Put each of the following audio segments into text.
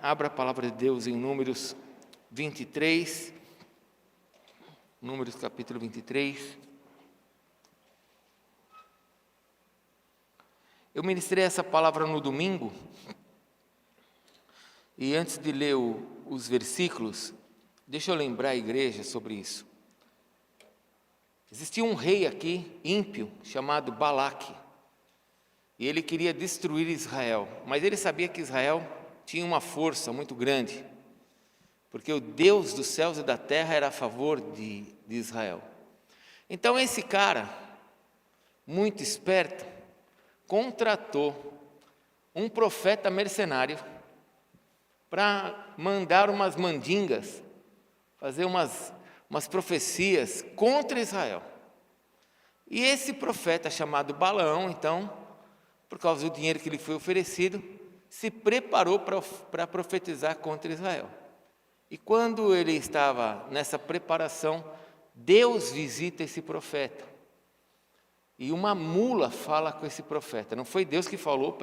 Abra a palavra de Deus em Números 23. Números capítulo 23. Eu ministrei essa palavra no domingo. E antes de ler os versículos, deixa eu lembrar a igreja sobre isso. Existia um rei aqui, ímpio, chamado Balaque. E ele queria destruir Israel. Mas ele sabia que Israel tinha uma força muito grande. Porque o Deus dos céus e da terra era a favor de Israel. Então esse cara, muito esperto, contratou um profeta mercenário para mandar umas mandingas, fazer umas profecias contra Israel. E esse profeta chamado Balaão, então, por causa do dinheiro que lhe foi oferecido, se preparou para profetizar contra Israel. E quando ele estava nessa preparação, Deus visita esse profeta. E uma mula fala com esse profeta. Não foi Deus que falou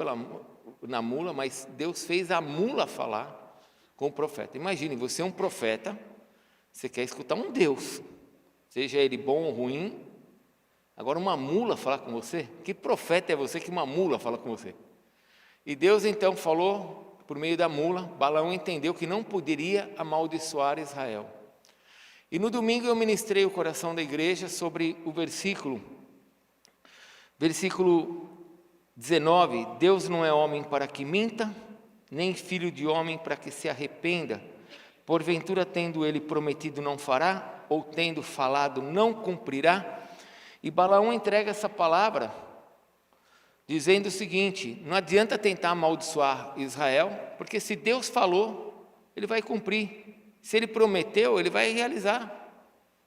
na mula, mas Deus fez a mula falar com o profeta. Imagine, você é um profeta, você quer escutar um Deus, seja ele bom ou ruim. Agora uma mula falar com você? Que profeta é você que uma mula fala com você? E Deus então falou por meio da mula. Balaão entendeu que não poderia amaldiçoar Israel. E no domingo eu ministrei o coração da igreja sobre o versículo 19, Deus não é homem para que minta, nem filho de homem para que se arrependa. Porventura, tendo ele prometido, não fará, ou tendo falado, não cumprirá? E Balaão entrega essa palavra, dizendo o seguinte: não adianta tentar amaldiçoar Israel, porque se Deus falou, ele vai cumprir. Se ele prometeu, ele vai realizar.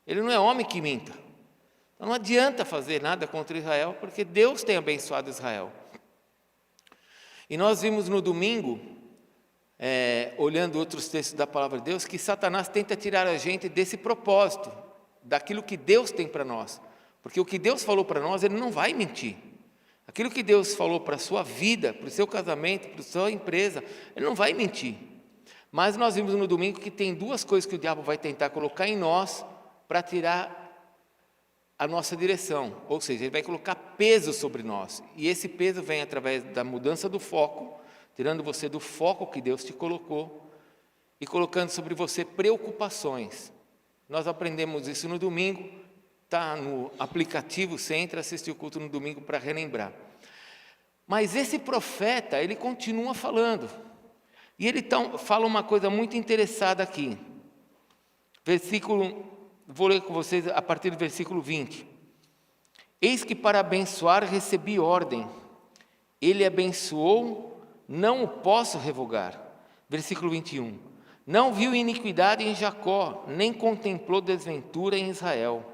Ele não é homem que minta. Então não adianta fazer nada contra Israel, porque Deus tem abençoado Israel. E nós vimos no domingo, olhando outros textos da palavra de Deus, que Satanás tenta tirar a gente desse propósito, daquilo que Deus tem para nós. Porque o que Deus falou para nós, ele não vai mentir. Aquilo que Deus falou para a sua vida, para o seu casamento, para a sua empresa, ele não vai mentir. Mas nós vimos no domingo que tem duas coisas que o diabo vai tentar colocar em nós para tirar a nossa direção, ou seja, ele vai colocar peso sobre nós, e esse peso vem através da mudança do foco, tirando você do foco que Deus te colocou, e colocando sobre você preocupações. Nós aprendemos isso no domingo, está no aplicativo, você entra, assiste o culto no domingo para relembrar. Mas esse profeta, ele continua falando, e ele fala uma coisa muito interessada aqui, vou ler com vocês a partir do versículo 20. Eis que para abençoar recebi ordem. Ele abençoou, não o posso revogar. Versículo 21. Não viu iniquidade em Jacó, nem contemplou desventura em Israel.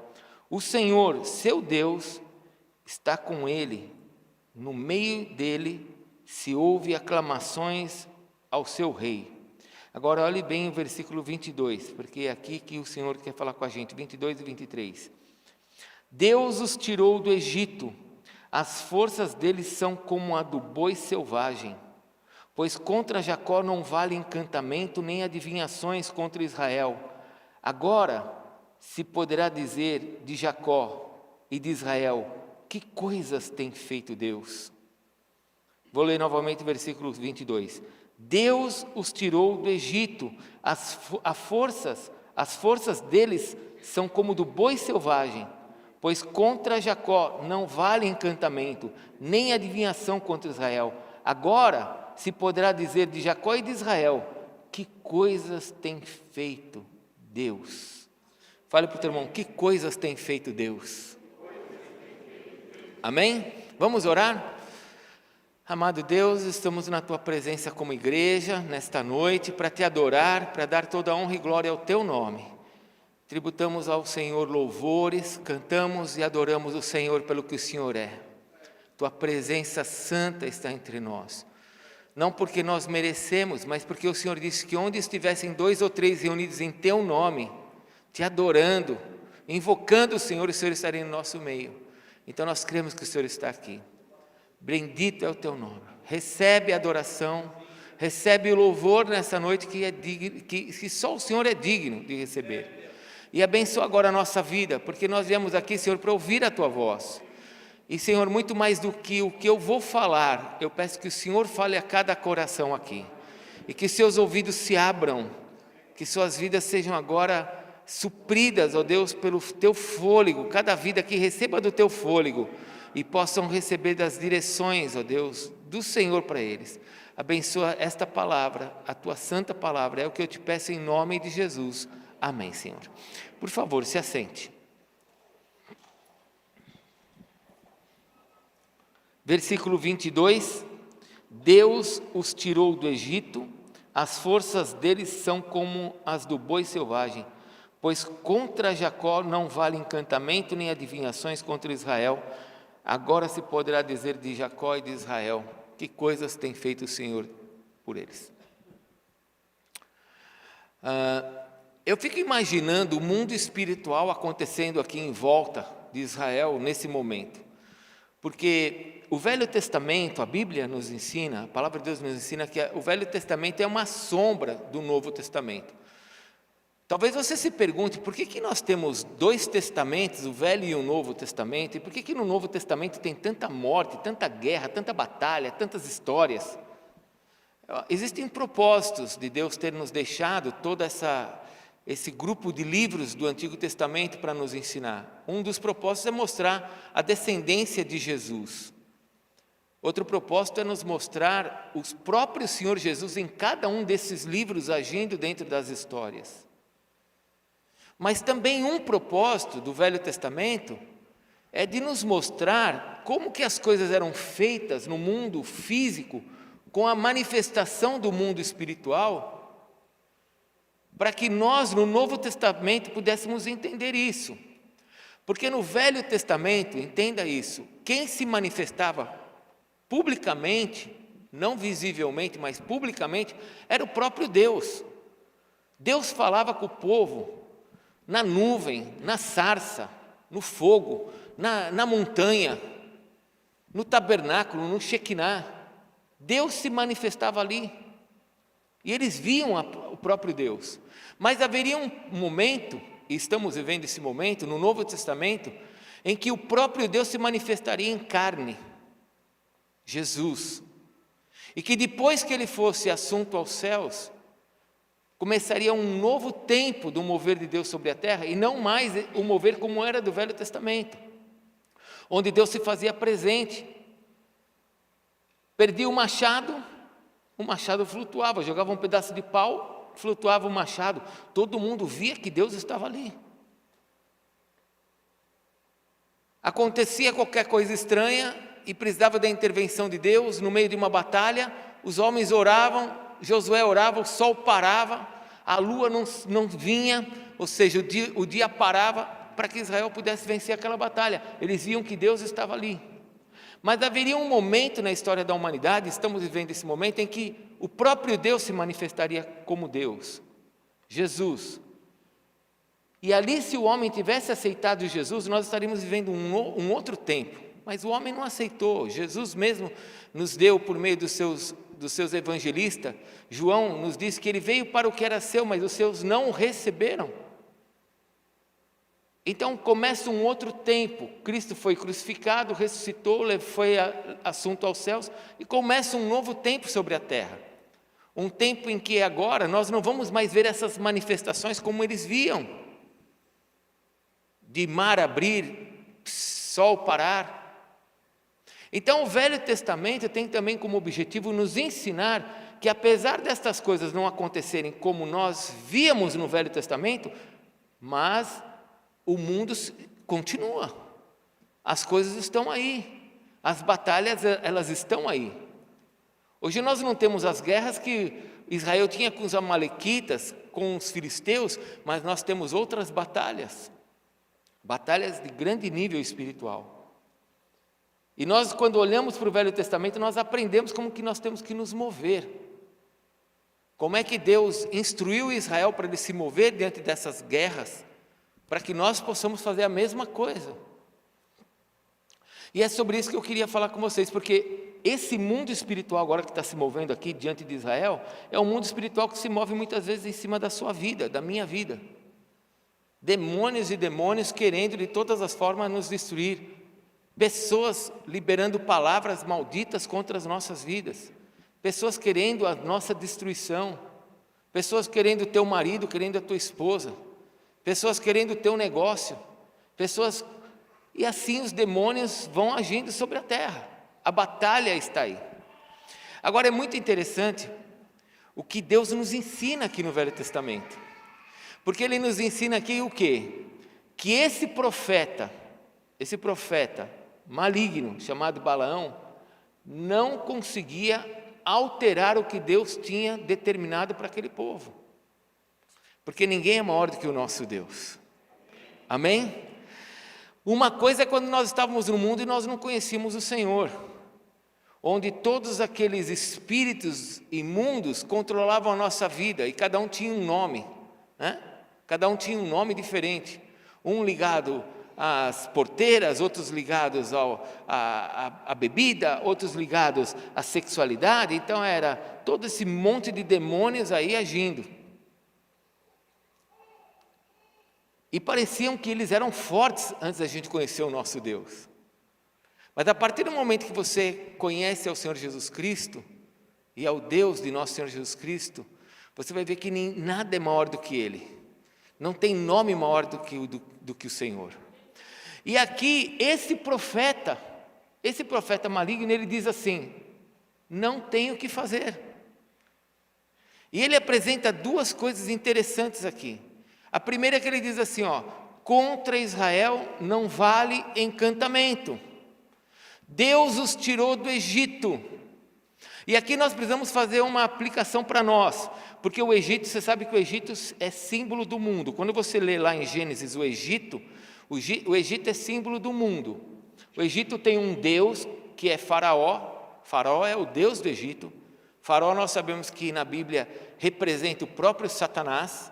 O Senhor, seu Deus, está com ele. No meio dele se ouve aclamações ao seu rei. Agora olhe bem o versículo 22, porque é aqui que o Senhor quer falar com a gente, 22 e 23. Deus os tirou do Egito, as forças deles são como a do boi selvagem, pois contra Jacó não vale encantamento, nem adivinhações contra Israel. Agora se poderá dizer de Jacó e de Israel, que coisas tem feito Deus? Vou ler novamente o versículo 22. Deus os tirou do Egito, as forças deles são como do boi selvagem, pois contra Jacó não vale encantamento, nem adivinhação contra Israel. Agora se poderá dizer de Jacó e de Israel, que coisas tem feito Deus? Fale para o teu irmão, que coisas tem feito Deus? Amém? Vamos orar? Amado Deus, estamos na Tua presença como igreja, nesta noite, para Te adorar, para dar toda a honra e glória ao Teu nome. Tributamos ao Senhor louvores, cantamos e adoramos o Senhor pelo que o Senhor é. Tua presença santa está entre nós. Não porque nós merecemos, mas porque o Senhor disse que onde estivessem 2 ou 3 reunidos em Teu nome, Te adorando, invocando o Senhor estaria no nosso meio. Então nós cremos que o Senhor está aqui. Bendito é o Teu nome. Recebe a adoração, Recebe o louvor nessa noite que só o Senhor é digno de receber. E abençoa agora a nossa vida, porque nós viemos aqui, Senhor, para ouvir a Tua voz. E, Senhor, muito mais do que o que eu vou falar, eu peço que o Senhor fale a cada coração aqui. E que seus ouvidos se abram, que suas vidas sejam agora supridas, ó Deus, pelo Teu fôlego. Cada vida aqui receba do Teu fôlego e possam receber das direções, ó Deus, do Senhor para eles. Abençoa esta palavra, a Tua santa palavra, é o que eu te peço em nome de Jesus. Amém, Senhor. Por favor, se assente. Versículo 22, Deus os tirou do Egito, as forças deles são como as do boi selvagem, pois contra Jacó não vale encantamento nem adivinhações contra Israel. Agora se poderá dizer de Jacó e de Israel, que coisas tem feito o Senhor por eles. Eu fico imaginando o mundo espiritual acontecendo aqui em volta de Israel nesse momento, porque o Velho Testamento, a Bíblia nos ensina, a Palavra de Deus nos ensina que o Velho Testamento é uma sombra do Novo Testamento. Talvez você se pergunte, por que nós temos dois testamentos, o Velho e o Novo Testamento, e por que no Novo Testamento tem tanta morte, tanta guerra, tanta batalha, tantas histórias? Existem propósitos de Deus ter nos deixado todo esse grupo de livros do Antigo Testamento para nos ensinar. Um dos propósitos é mostrar a descendência de Jesus. Outro propósito é nos mostrar o próprio Senhor Jesus em cada um desses livros agindo dentro das histórias. Mas também um propósito do Velho Testamento é de nos mostrar como que as coisas eram feitas no mundo físico com a manifestação do mundo espiritual, para que nós, no Novo Testamento, pudéssemos entender isso. Porque no Velho Testamento, entenda isso, quem se manifestava publicamente, não visivelmente, mas publicamente, era o próprio Deus. Deus falava com o povo na nuvem, na sarça, no fogo, na montanha, no tabernáculo, no Shekinah. Deus se manifestava ali. E eles viam o próprio Deus. Mas haveria um momento, e estamos vivendo esse momento no Novo Testamento, em que o próprio Deus se manifestaria em carne, Jesus. E que depois que ele fosse assunto aos céus, começaria um novo tempo do mover de Deus sobre a terra, e não mais o mover como era do Velho Testamento, onde Deus se fazia presente. Perdia o machado flutuava, jogava um pedaço de pau, flutuava o machado, todo mundo via que Deus estava ali. Acontecia qualquer coisa estranha e precisava da intervenção de Deus, no meio de uma batalha, os homens oravam, Josué orava, o sol parava, a lua não vinha, ou seja, o dia parava para que Israel pudesse vencer aquela batalha. Eles viam que Deus estava ali. Mas haveria um momento na história da humanidade, estamos vivendo esse momento, em que o próprio Deus se manifestaria como Deus, Jesus. E ali, se o homem tivesse aceitado Jesus, nós estaríamos vivendo um outro tempo. Mas o homem não aceitou. Jesus mesmo nos deu, por meio dos seus evangelistas, João nos diz que ele veio para o que era seu, mas os seus não o receberam. Então começa um outro tempo. Cristo foi crucificado, ressuscitou, foi assunto aos céus, e começa um novo tempo sobre a terra. Um tempo em que agora nós não vamos mais ver essas manifestações como eles viam, de mar abrir, sol parar. Então o Velho Testamento tem também como objetivo nos ensinar que, apesar destas coisas não acontecerem como nós víamos no Velho Testamento, mas o mundo continua, as coisas estão aí, as batalhas elas estão aí. Hoje nós não temos as guerras que Israel tinha com os amalequitas, com os filisteus, mas nós temos outras batalhas de grande nível espiritual. E nós, quando olhamos para o Velho Testamento, nós aprendemos como que nós temos que nos mover. Como é que Deus instruiu Israel para ele se mover diante dessas guerras, para que nós possamos fazer a mesma coisa. E é sobre isso que eu queria falar com vocês, porque esse mundo espiritual agora que está se movendo aqui diante de Israel, é um mundo espiritual que se move muitas vezes em cima da sua vida, da minha vida. Demônios e demônios querendo de todas as formas nos destruir. Pessoas liberando palavras malditas contra as nossas vidas. Pessoas querendo a nossa destruição. Pessoas querendo o teu marido, querendo a tua esposa. Pessoas querendo o teu negócio. Pessoas... E assim os demônios vão agindo sobre a terra. A batalha está aí. Agora é muito interessante o que Deus nos ensina aqui no Velho Testamento. Porque Ele nos ensina aqui o quê? Que esse profeta maligno, chamado Balaão, não conseguia alterar o que Deus tinha determinado para aquele povo. Porque ninguém é maior do que o nosso Deus. Amém? Uma coisa é quando nós estávamos no mundo e nós não conhecíamos o Senhor, onde todos aqueles espíritos imundos controlavam a nossa vida e cada um tinha um nome, né? Cada um tinha um nome diferente, um ligado às porteiras, outros ligados à bebida, outros ligados à sexualidade. Então era todo esse monte de demônios aí agindo. E pareciam que eles eram fortes antes da gente conhecer o nosso Deus. Mas a partir do momento que você conhece ao Senhor Jesus Cristo, e ao Deus de nosso Senhor Jesus Cristo, você vai ver que nada é maior do que Ele. Não tem nome maior do que o Senhor. E aqui, esse profeta maligno, ele diz assim, não tem o que fazer. E ele apresenta duas coisas interessantes aqui. A primeira é que ele diz assim, contra Israel não vale encantamento. Deus os tirou do Egito. E aqui nós precisamos fazer uma aplicação para nós, porque o Egito, você sabe que o Egito é símbolo do mundo. Quando você lê lá em Gênesis o Egito é símbolo do mundo. O Egito tem um Deus que é Faraó. Faraó é o Deus do Egito. Faraó nós sabemos que na Bíblia representa o próprio Satanás.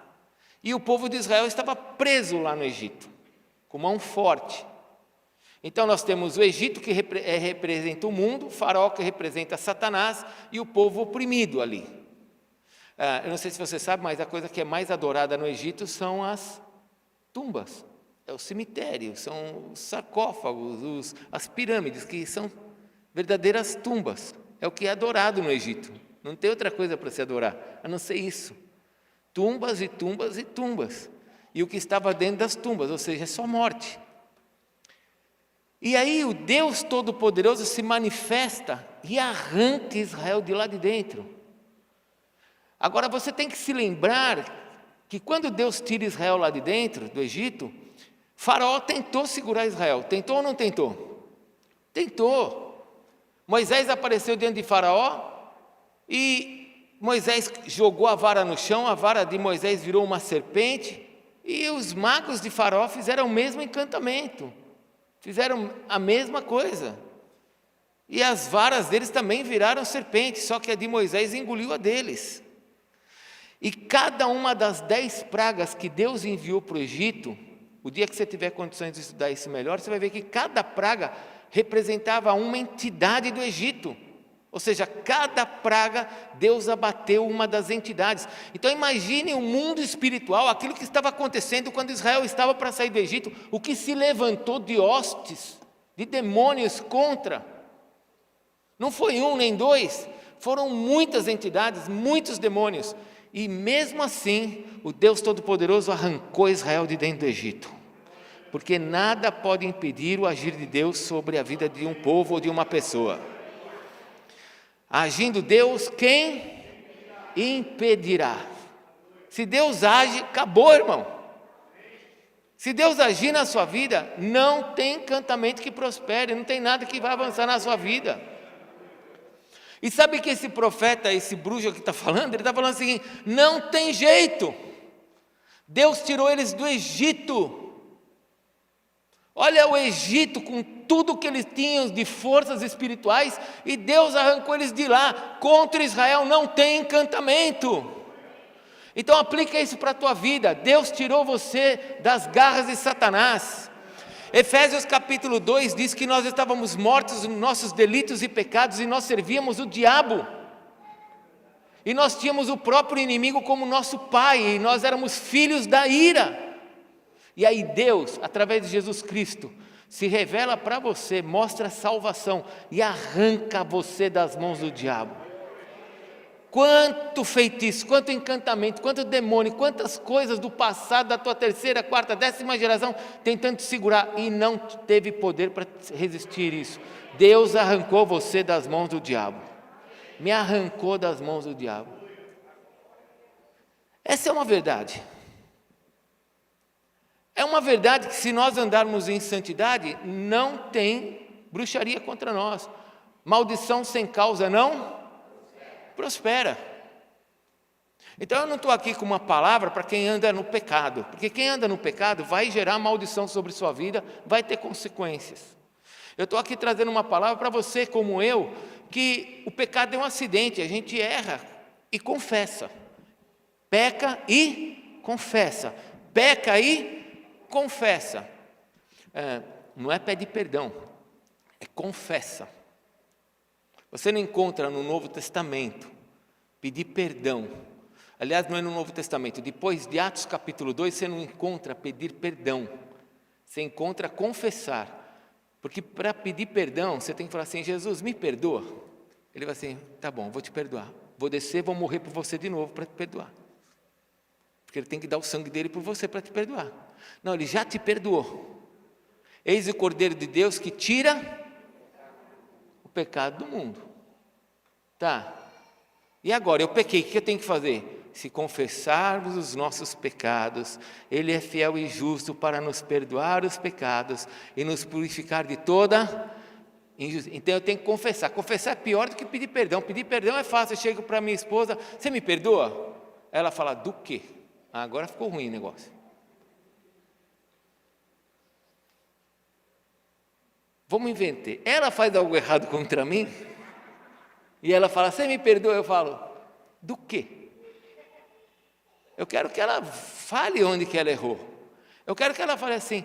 E o povo de Israel estava preso lá no Egito, com mão forte. Então nós temos o Egito que representa o mundo, o Faraó que representa Satanás e o povo oprimido ali. Eu não sei se você sabe, mas a coisa que é mais adorada no Egito são tumbas, é o cemitério, são os sarcófagos, as pirâmides, que são verdadeiras tumbas. É o que é adorado no Egito. Não tem outra coisa para se adorar, a não ser isso. Tumbas e tumbas e tumbas. E o que estava dentro das tumbas, ou seja, é só morte. E aí o Deus Todo-Poderoso se manifesta e arranca Israel de lá de dentro. Agora você tem que se lembrar que quando Deus tira Israel lá de dentro, do Egito, Faraó tentou segurar Israel. Tentou ou não tentou? Tentou. Moisés apareceu diante de Faraó e Moisés jogou a vara no chão, a vara de Moisés virou uma serpente e os magos de Faraó fizeram o mesmo encantamento. Fizeram a mesma coisa. E as varas deles também viraram serpentes, só que a de Moisés engoliu a deles. E cada uma das 10 pragas que Deus enviou para o Egito, o dia que você tiver condições de estudar isso melhor, você vai ver que cada praga representava uma entidade do Egito. Ou seja, cada praga Deus abateu uma das entidades. Então imagine o mundo espiritual, aquilo que estava acontecendo quando Israel estava para sair do Egito, o que se levantou de hostes, de demônios contra. Não foi um nem dois, foram muitas entidades, muitos demônios. E mesmo assim, o Deus Todo-Poderoso arrancou Israel de dentro do Egito. Porque nada pode impedir o agir de Deus sobre a vida de um povo ou de uma pessoa. Agindo Deus, quem impedirá? Se Deus age, acabou, irmão. Se Deus agir na sua vida, não tem encantamento que prospere, não tem nada que vai avançar na sua vida. E sabe que esse profeta, esse bruxo que está falando, ele está falando o seguinte: não tem jeito. Deus tirou eles do Egito. Olha o Egito com tudo que eles tinham de forças espirituais e Deus arrancou eles de lá. Contra Israel não tem encantamento. Então aplica isso para a tua vida. Deus tirou você das garras de Satanás. Efésios capítulo 2 diz que nós estávamos mortos nos nossos delitos e pecados e nós servíamos o diabo. E nós tínhamos o próprio inimigo como nosso pai, e nós éramos filhos da ira. E aí Deus, através de Jesus Cristo, se revela para você, mostra a salvação e arranca você das mãos do diabo. Quanto feitiço, quanto encantamento, quanto demônio, quantas coisas do passado, da tua terceira, quarta, 10ª geração, tentando te segurar e não teve poder para resistir isso. Deus arrancou você das mãos do diabo. Me arrancou das mãos do diabo. Essa é uma verdade. É uma verdade que se nós andarmos em santidade, não tem bruxaria contra nós. Maldição sem causa não prospera. Então eu não estou aqui com uma palavra para quem anda no pecado, porque quem anda no pecado vai gerar maldição sobre sua vida, vai ter consequências. Eu estou aqui trazendo uma palavra para você, como eu, que o pecado é um acidente, a gente erra e confessa. Peca e confessa. Peca e confessa. Não é pede perdão, é confessa. Você não encontra no Novo Testamento pedir perdão. Aliás, não é no Novo Testamento. Depois de Atos capítulo 2, você não encontra pedir perdão. Você encontra confessar. Porque para pedir perdão, você tem que falar assim: Jesus, me perdoa. Ele vai assim: tá bom, vou te perdoar. Vou descer, vou morrer por você de novo para te perdoar. Porque ele tem que dar o sangue dele por você para te perdoar. Não, ele já te perdoou. Eis o Cordeiro de Deus que tira o pecado do mundo. Tá. E agora, eu pequei, o que eu tenho que fazer? Se confessarmos os nossos pecados, Ele é fiel e justo para nos perdoar os pecados e nos purificar de toda injustiça. Então eu tenho que confessar. Confessar é pior do que pedir perdão. Pedir perdão é fácil. Eu chego para minha esposa: você me perdoa? Ela fala: do quê? Agora ficou ruim o negócio. Vamos inventar. Ela faz algo errado contra mim e ela fala: você me perdoa? Eu falo: do quê? Eu quero que ela fale onde que ela errou. Eu quero que ela fale assim: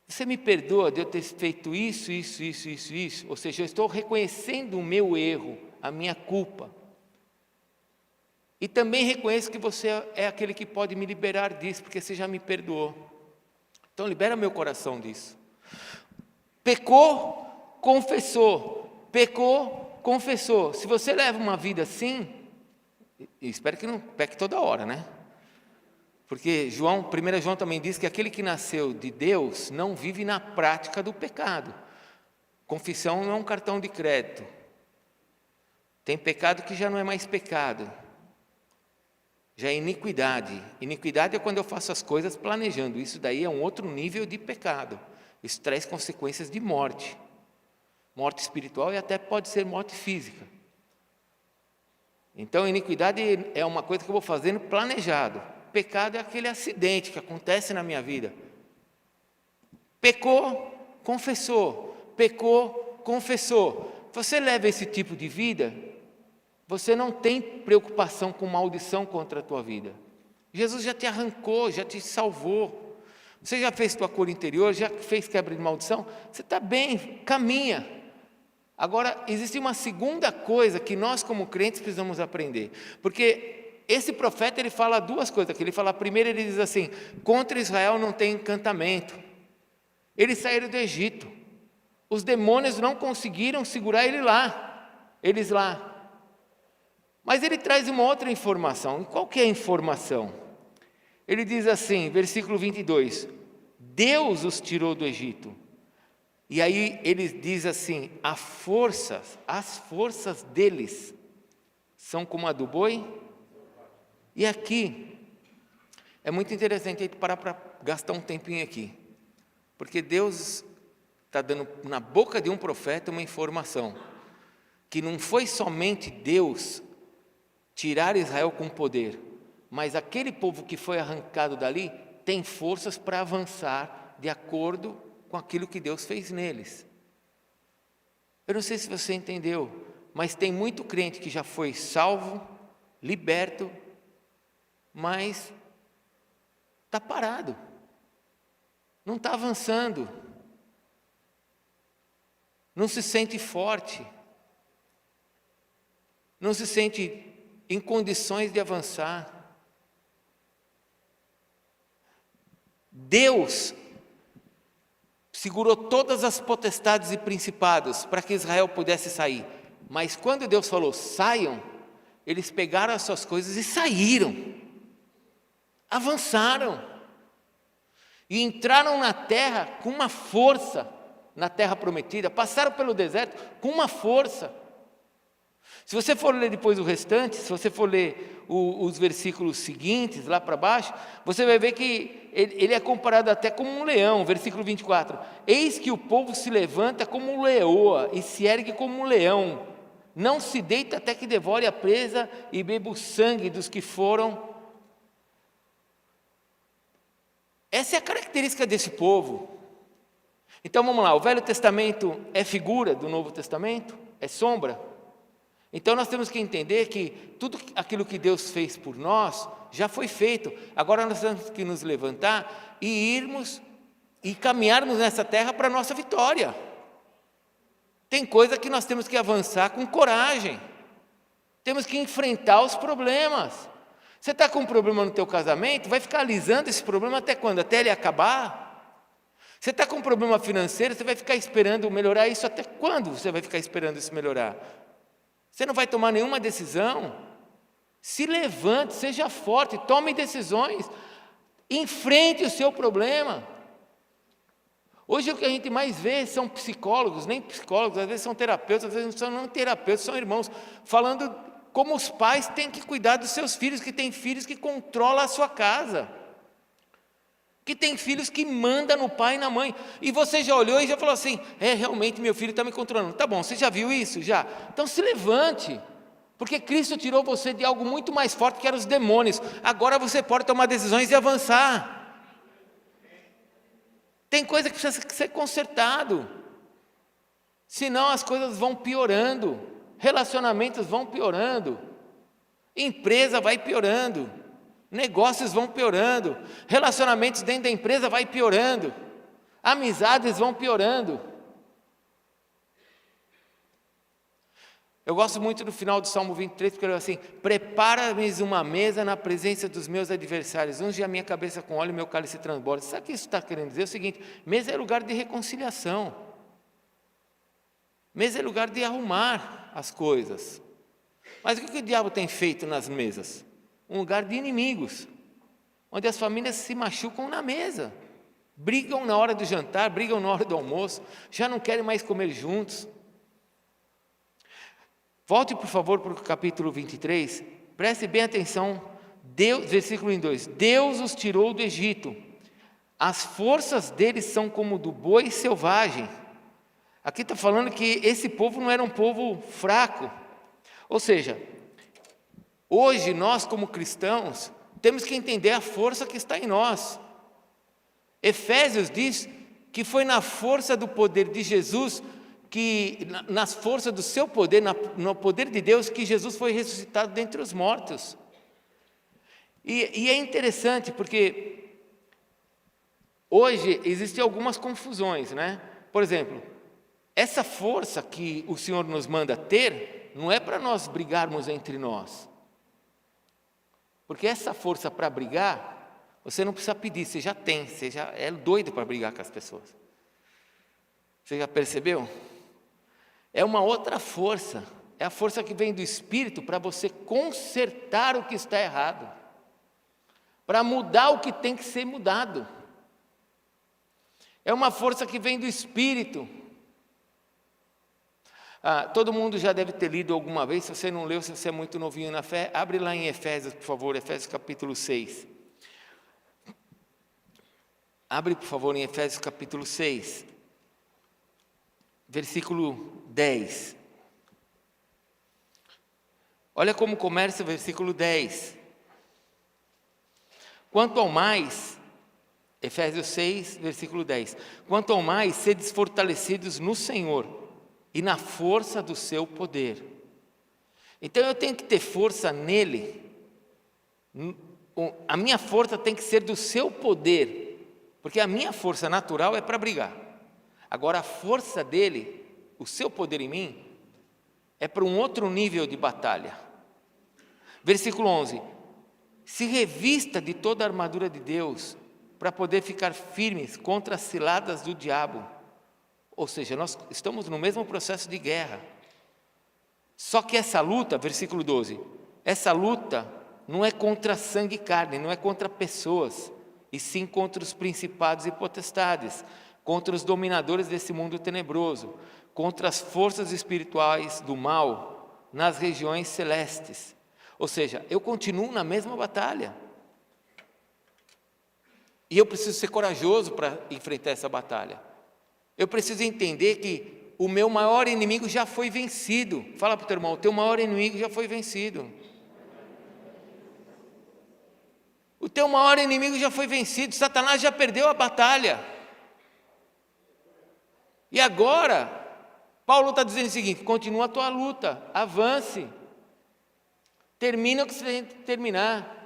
você me perdoa de eu ter feito isso. Ou seja, eu estou reconhecendo o meu erro, a minha culpa. E também reconheço que você é aquele que pode me liberar disso, porque você já me perdoou. Então libera meu coração disso. Pecou, confessou. Pecou, confessou. Se você leva uma vida assim, e espero que não peque toda hora, né? Porque 1 João também diz que aquele que nasceu de Deus não vive na prática do pecado. Confissão não é um cartão de crédito. Tem pecado que já não é mais pecado. Já é iniquidade. Iniquidade é quando eu faço as coisas planejando. Isso daí é um outro nível de pecado. Isso traz consequências de morte. Morte espiritual e até pode ser morte física. Então, iniquidade é uma coisa que eu vou fazendo planejado. Pecado é aquele acidente que acontece na minha vida. Pecou, confessou. Pecou, confessou. Você leva esse tipo de vida, você não tem preocupação com maldição contra a tua vida. Jesus já te arrancou, já te salvou. Você já fez tua cura interior, já fez quebra de maldição? Você está bem, caminha. Agora, existe uma segunda coisa que nós como crentes precisamos aprender. Porque esse profeta, ele fala duas coisas aqui. Ele fala, primeiro ele diz assim: contra Israel não tem encantamento. Eles saíram do Egito. Os demônios não conseguiram segurar eles lá. Mas ele traz uma outra informação. E qual que é a informação? Ele diz assim, versículo 22, Deus os tirou do Egito. E aí ele diz assim, as forças deles são como a do boi. E aqui, é muito interessante a gente parar para gastar um tempinho aqui. Porque Deus está dando na boca de um profeta uma informação. Que não foi somente Deus tirar Israel com poder, mas aquele povo que foi arrancado dali tem forças para avançar de acordo com aquilo que Deus fez neles. Eu não sei se você entendeu, mas tem muito crente que já foi salvo, liberto, mas está parado. não está avançando, não se sente forte, não se sente em condições de avançar. Deus segurou todas as potestades e principados para que Israel pudesse sair. Mas quando Deus falou, saiam, eles pegaram as suas coisas e saíram. Avançaram. E entraram na terra com uma força, na terra prometida. Passaram pelo deserto com uma força. Se você for ler depois o restante, se você for ler os versículos seguintes, lá para baixo, você vai ver que ele é comparado até como um leão, versículo 24. Eis que o povo se levanta como um leoa e se ergue como um leão. Não se deita até que devore a presa e beba o sangue dos que foram. Essa é a característica desse povo. Então vamos lá, o Velho Testamento é figura do Novo Testamento? É sombra? Então nós temos que entender que tudo aquilo que Deus fez por nós já foi feito. Agora nós temos que nos levantar e irmos e caminharmos nessa terra para a nossa vitória. Tem coisa que nós temos que avançar com coragem. Temos que enfrentar os problemas. Você está com um problema no teu casamento, vai ficar alisando esse problema até quando? Até ele acabar? Você está com um problema financeiro, você vai ficar esperando melhorar isso até quando você vai ficar esperando isso melhorar? Você não vai tomar nenhuma decisão? Se levante, seja forte, tome decisões, enfrente o seu problema. Hoje o que a gente mais vê são psicólogos, nem psicólogos, às vezes são terapeutas, às vezes não são não terapeutas, são irmãos, falando como os pais têm que cuidar dos seus filhos, que têm filhos que controlam a sua casa, que tem filhos que mandam no pai e na mãe, e você já olhou e já falou assim, realmente meu filho está me controlando. Tá bom, você já viu isso? Já. Então se levante, porque Cristo tirou você de algo muito mais forte que eram os demônios. Agora você pode tomar decisões e avançar. Tem coisa que precisa ser consertado, senão as coisas vão piorando, relacionamentos vão piorando, empresa vai piorando, negócios vão piorando, relacionamentos dentro da empresa vai piorando, amizades vão piorando. Eu gosto muito do final do Salmo 23, porque ele fala assim, prepara-me uma mesa na presença dos meus adversários, unge a minha cabeça com óleo e meu cálice transborda. Sabe o que isso está querendo dizer? É o seguinte, mesa é lugar de reconciliação, mesa é lugar de arrumar as coisas. Mas o que o diabo tem feito nas mesas? Um lugar de inimigos, onde as famílias se machucam na mesa, brigam na hora do jantar, brigam na hora do almoço, já não querem mais comer juntos. Volte, por favor, para o capítulo 23, preste bem atenção, versículo 2, Deus os tirou do Egito, as forças deles são como do boi selvagem. Aqui está falando que esse povo não era um povo fraco, ou seja, hoje nós como cristãos, temos que entender a força que está em nós. Efésios diz que foi na força do poder de Jesus, que nas forças do seu poder, no poder de Deus, que Jesus foi ressuscitado dentre os mortos. E é interessante, porque hoje existem algumas confusões, né? Por exemplo, essa força que o Senhor nos manda ter, não é para nós brigarmos entre nós. Porque essa força para brigar, você não precisa pedir, você já tem, você já é doido para brigar com as pessoas. Você já percebeu? É uma outra força, é a força que vem do Espírito para você consertar o que está errado, para mudar o que tem que ser mudado. É uma força que vem do Espírito. Todo mundo já deve ter lido alguma vez, se você não leu, se você é muito novinho na fé, abre lá em Efésios, por favor, Efésios capítulo 6. Abre, por favor, em Efésios capítulo 6. Versículo 10. Olha como começa o versículo 10. Quanto ao mais, Efésios 6, versículo 10. Quanto ao mais, sedes fortalecidos no Senhor e na força do seu poder. Então eu tenho que ter força nele. A minha força tem que ser do seu poder. Porque a minha força natural é para brigar. Agora a força dele, o seu poder em mim, é para um outro nível de batalha. Versículo 11. Se revista de toda a armadura de Deus, para poder ficar firmes contra as ciladas do diabo. Ou seja, nós estamos no mesmo processo de guerra. Só que essa luta, versículo 12, essa luta não é contra sangue e carne, não é contra pessoas, e sim contra os principados e potestades, contra os dominadores desse mundo tenebroso, contra as forças espirituais do mal nas regiões celestes. Ou seja, eu continuo na mesma batalha. E eu preciso ser corajoso para enfrentar essa batalha. Eu preciso entender que o meu maior inimigo já foi vencido. Fala para o teu irmão, o teu maior inimigo já foi vencido. O teu maior inimigo já foi vencido. Satanás já perdeu a batalha. E agora, Paulo está dizendo o seguinte: continua a tua luta, avance. Termina o que você tem que terminar.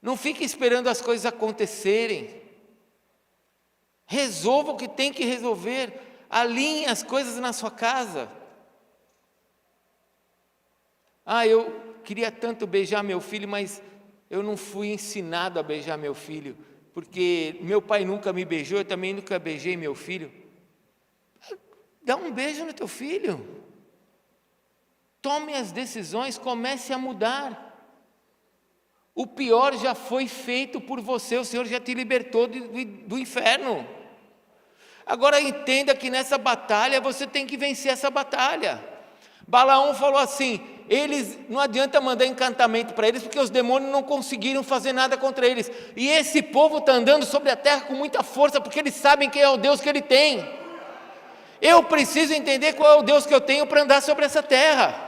Não fique esperando as coisas acontecerem. Resolva o que tem que resolver. Alinhe as coisas na sua casa. Eu queria tanto beijar meu filho, mas eu não fui ensinado a beijar meu filho, porque meu pai nunca me beijou, eu também nunca beijei meu filho. Dá um beijo no teu filho. Tome as decisões, comece a mudar. O pior já foi feito por você, o Senhor já te libertou do inferno. Agora entenda que nessa batalha você tem que vencer essa batalha. Balaão falou assim: não adianta mandar encantamento para eles, porque os demônios não conseguiram fazer nada contra eles. E esse povo está andando sobre a terra com muita força, porque eles sabem quem é o Deus que ele tem. Eu preciso entender qual é o Deus que eu tenho para andar sobre essa terra.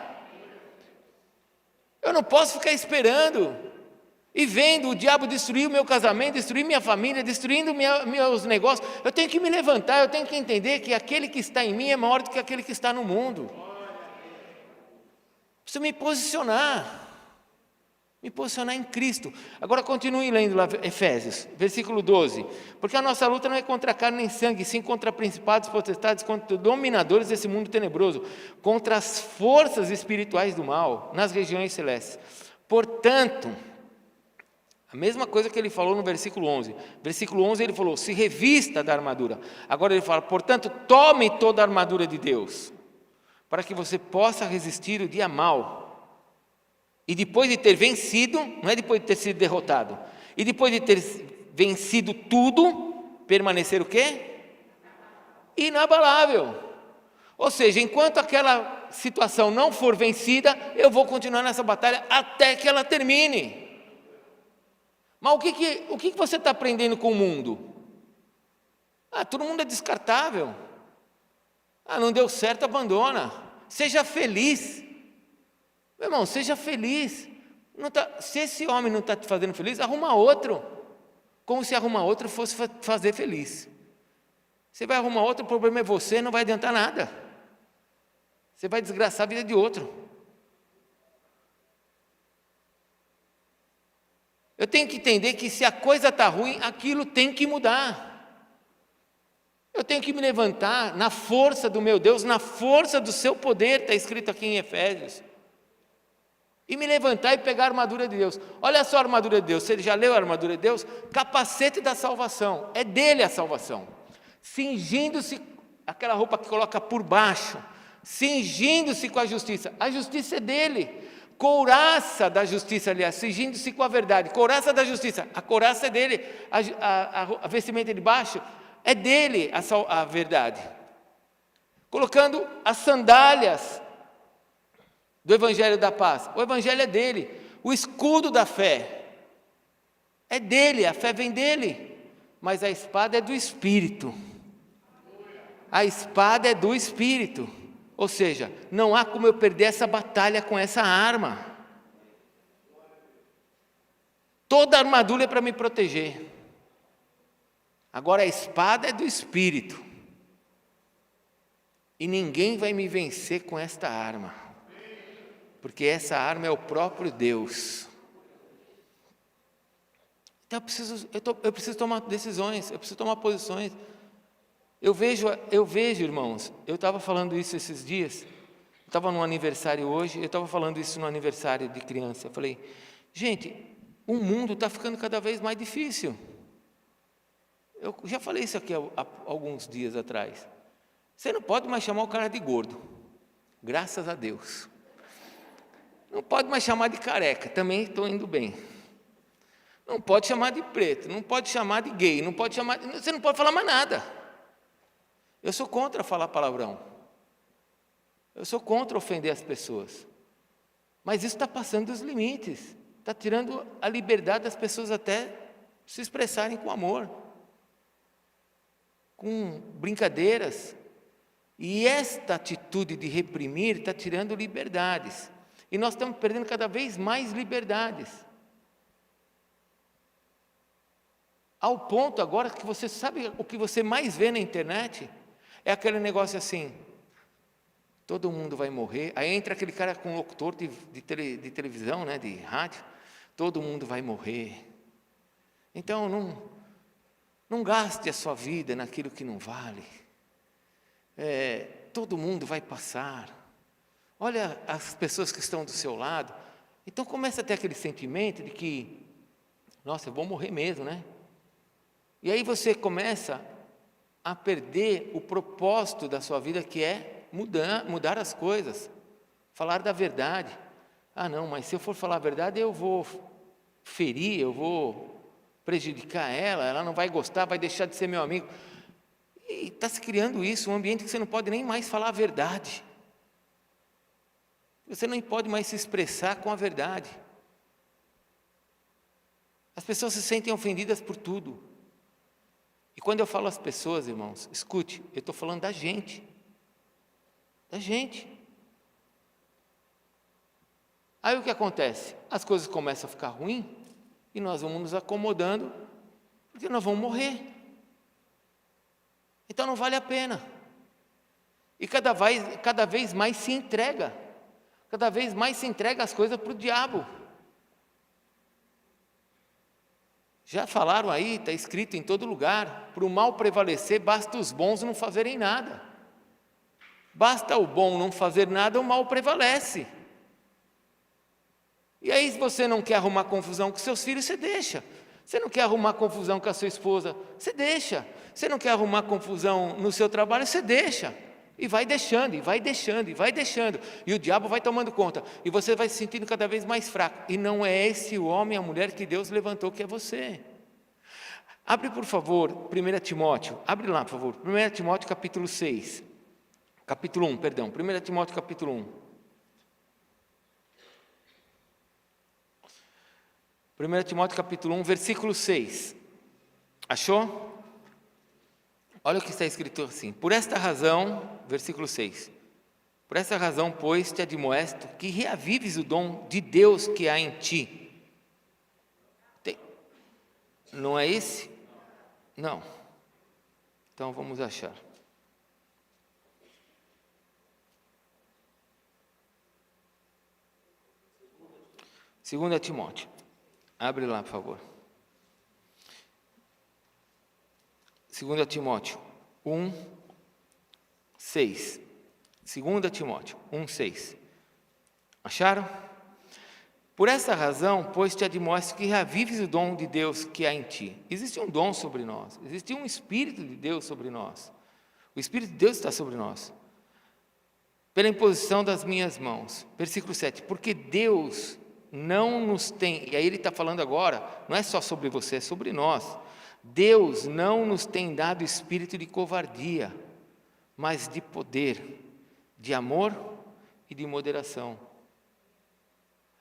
Eu não posso ficar esperando e vendo o diabo destruir o meu casamento, destruir minha família, destruindo meus negócios. Eu tenho que me levantar, eu tenho que entender que aquele que está em mim é maior do que aquele que está no mundo. Preciso me posicionar em Cristo. Agora continue lendo lá Efésios, versículo 12. Porque a nossa luta não é contra carne nem sangue, sim contra principados, potestades, contra dominadores desse mundo tenebroso, contra as forças espirituais do mal nas regiões celestes. Portanto, a mesma coisa que ele falou no versículo 11. Versículo 11 ele falou: se revista da armadura. Agora ele fala: portanto, tome toda a armadura de Deus, para que você possa resistir o dia mau. E depois de ter vencido, não é depois de ter sido derrotado, e depois de ter vencido tudo, permanecer o quê? Inabalável. Ou seja, enquanto aquela situação não for vencida, eu vou continuar nessa batalha até que ela termine. Mas o que você está aprendendo com o mundo? Todo mundo é descartável. Não deu certo, abandona. Seja feliz. Meu irmão, seja feliz. Se esse homem não está te fazendo feliz, arruma outro. Como se arrumar outro fosse fazer feliz. Você vai arrumar outro, o problema é você, não vai adiantar nada. Você vai desgraçar a vida de outro. Eu tenho que entender que se a coisa está ruim, aquilo tem que mudar. Eu tenho que me levantar na força do meu Deus, na força do seu poder, está escrito aqui em Efésios. E me levantar e pegar a armadura de Deus. Olha só a armadura de Deus, você já leu a armadura de Deus? Capacete da salvação, é dele a salvação. Cingindo-se, aquela roupa que coloca por baixo, cingindo-se com a justiça é dele. Couraça da justiça, aliás, cingindo-se com a verdade, couraça da justiça, a couraça é dele, a vestimenta de baixo é dele, a verdade. Colocando as sandálias do Evangelho da Paz, o Evangelho é dele. O escudo da fé é dele, a fé vem dele, mas a espada é do Espírito. A espada é do Espírito. Ou seja, não há como eu perder essa batalha com essa arma. Toda a armadura é para me proteger. Agora a espada é do Espírito. E ninguém vai me vencer com esta arma. Porque essa arma é o próprio Deus. Então eu preciso tomar decisões, eu preciso tomar posições. Eu vejo, irmãos, eu estava falando isso esses dias, eu estava no aniversário hoje, eu estava falando isso no aniversário de criança. Eu falei, gente, o mundo está ficando cada vez mais difícil. Eu já falei isso aqui há alguns dias atrás. Você não pode mais chamar o cara de gordo, graças a Deus. Não pode mais chamar de careca, também estou indo bem. Não pode chamar de preto, não pode chamar de gay, você não pode falar mais nada. Eu sou contra falar palavrão. Eu sou contra ofender as pessoas. Mas isso está passando dos limites. Está tirando a liberdade das pessoas até se expressarem com amor, com brincadeiras. E esta atitude de reprimir está tirando liberdades. E nós estamos perdendo cada vez mais liberdades. Ao ponto agora que você sabe o que você mais vê na internet? É aquele negócio assim, todo mundo vai morrer. Aí entra aquele cara com locutor de televisão, né, de rádio, todo mundo vai morrer. Então não gaste a sua vida naquilo que não vale. Todo mundo vai passar. Olha as pessoas que estão do seu lado. Então começa a ter aquele sentimento de que, nossa, eu vou morrer mesmo, né? E aí você começa a perder o propósito da sua vida, que é mudar as coisas, falar da verdade. Ah, não, mas se eu for falar a verdade, eu vou ferir, eu vou prejudicar ela não vai gostar, vai deixar de ser meu amigo. E está se criando isso, um ambiente que você não pode nem mais falar a verdade. Você não pode mais se expressar com a verdade. As pessoas se sentem ofendidas por tudo. E quando eu falo às pessoas, irmãos, escute, eu estou falando da gente. Da gente. Aí o que acontece? As coisas começam a ficar ruins e nós vamos nos acomodando, porque nós vamos morrer. Então não vale a pena. E cada vez mais se entrega. Cada vez mais se entrega as coisas para o diabo. Já falaram aí, está escrito em todo lugar, para o mal prevalecer, basta os bons não fazerem nada. Basta o bom não fazer nada, o mal prevalece. E aí, se você não quer arrumar confusão com seus filhos, você deixa. Você não quer arrumar confusão com a sua esposa, você deixa. Você não quer arrumar confusão no seu trabalho, você deixa. E vai deixando, e vai deixando, e vai deixando. E o diabo vai tomando conta. E você vai se sentindo cada vez mais fraco. E não é esse o homem, a mulher que Deus levantou, que é você. Abre, por favor, 1 Timóteo. Abre lá, por favor. 1 Timóteo, capítulo 6. Capítulo 1, perdão. 1 Timóteo, capítulo 1. 1 Timóteo, capítulo 1, versículo 6. Achou? Olha o que está escrito assim: por esta razão, versículo 6, por esta razão, pois, te admoesto que reavives o dom de Deus que há em ti. Não é esse? Não. Então vamos achar. Segunda Timóteo. Abre lá, por favor. 2 Timóteo 1, 6. 2 Timóteo 1, 6. Acharam? Por essa razão, pois te admoesto que reavives o dom de Deus que há em ti. Existe um dom sobre nós, existe um Espírito de Deus sobre nós. O Espírito de Deus está sobre nós. Pela imposição das minhas mãos. Versículo 7. Porque Deus não nos tem, e aí ele está falando agora, não é só sobre você, é sobre nós. Deus não nos tem dado espírito de covardia, mas de poder, de amor e de moderação.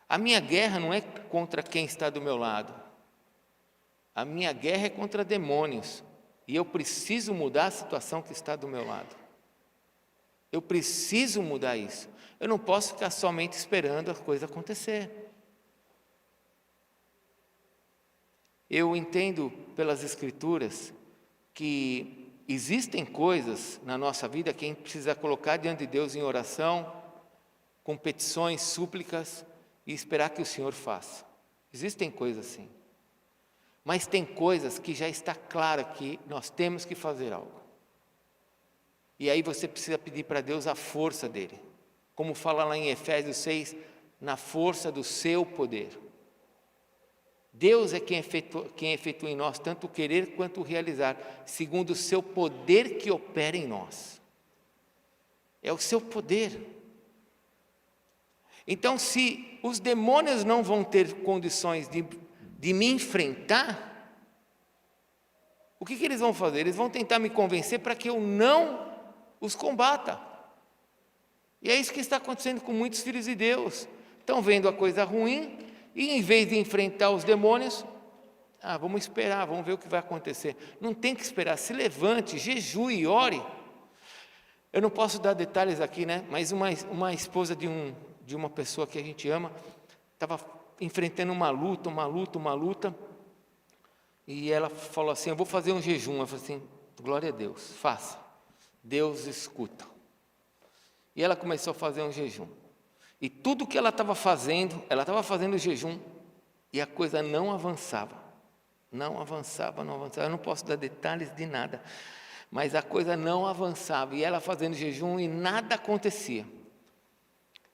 A minha guerra não é contra quem está do meu lado. A minha guerra é contra demônios. E eu preciso mudar a situação que está do meu lado. Eu preciso mudar isso. Eu não posso ficar somente esperando a coisa acontecer. Eu entendo pelas Escrituras que existem coisas na nossa vida que a gente precisa colocar diante de Deus em oração, com petições, súplicas, e esperar que o Senhor faça. Existem coisas assim. Mas tem coisas que já está claro que nós temos que fazer algo. E aí você precisa pedir para Deus a força dele. Como fala lá em Efésios 6, na força do seu poder. Deus é quem efetua em nós tanto o querer quanto o realizar, segundo o seu poder que opera em nós. É o seu poder. Então, se os demônios não vão ter condições de me enfrentar, o que eles vão fazer? Eles vão tentar me convencer para que eu não os combata. E é isso que está acontecendo com muitos filhos de Deus. Estão vendo a coisa ruim e, em vez de enfrentar os demônios, vamos esperar, vamos ver o que vai acontecer. Não tem que esperar, se levante, jejue, ore. Eu não posso dar detalhes aqui, né? Mas uma esposa de uma pessoa que a gente ama estava enfrentando uma luta, e ela falou assim: eu vou fazer um jejum. Eu falei assim: glória a Deus, faça, Deus escuta. E ela começou a fazer um jejum, e tudo que ela estava fazendo o jejum, e a coisa não avançava, eu não posso dar detalhes de nada, mas a coisa não avançava, e ela fazendo jejum e nada acontecia.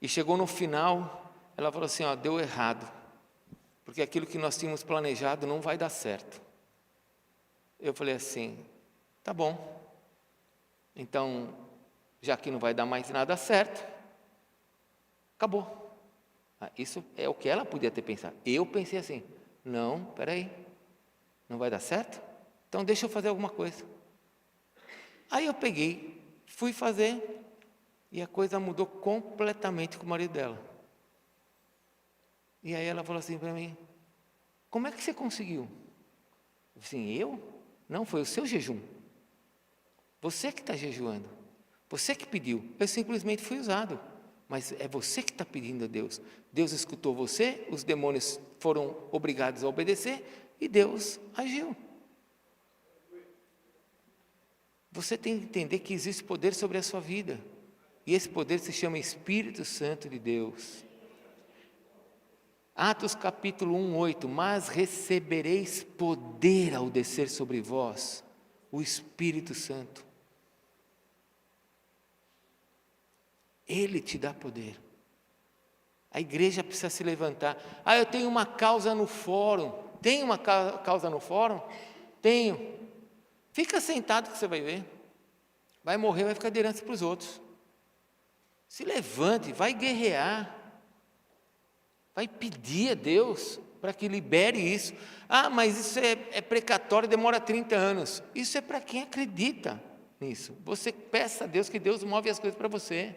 E chegou no final, ela falou assim: deu errado, porque aquilo que nós tínhamos planejado não vai dar certo. Eu falei assim: tá bom, então, já que não vai dar mais nada certo, acabou. Isso é o que ela podia ter pensado. Eu pensei assim: não, peraí, não vai dar certo? Então deixa eu fazer alguma coisa. Aí eu peguei, fui fazer, e a coisa mudou completamente com o marido dela. E aí ela falou assim para mim: como é que você conseguiu? Eu falei assim: eu? Não, foi o seu jejum. Você que está jejuando. Você que pediu. Eu simplesmente fui usado. Mas é você que está pedindo a Deus. Deus escutou você, os demônios foram obrigados a obedecer e Deus agiu. Você tem que entender que existe poder sobre a sua vida. E esse poder se chama Espírito Santo de Deus. Atos capítulo 1, 8. Mas recebereis poder ao descer sobre vós o Espírito Santo. Ele te dá poder. A igreja precisa se levantar. Eu tenho uma causa no fórum. Tem uma causa no fórum? Tenho. Fica sentado que você vai ver. Vai morrer, vai ficar de herança para os outros. Se levante, vai guerrear. Vai pedir a Deus para que libere isso. Mas isso é precatório, demora 30 anos. Isso é para quem acredita nisso. Você peça a Deus que Deus move as coisas para você.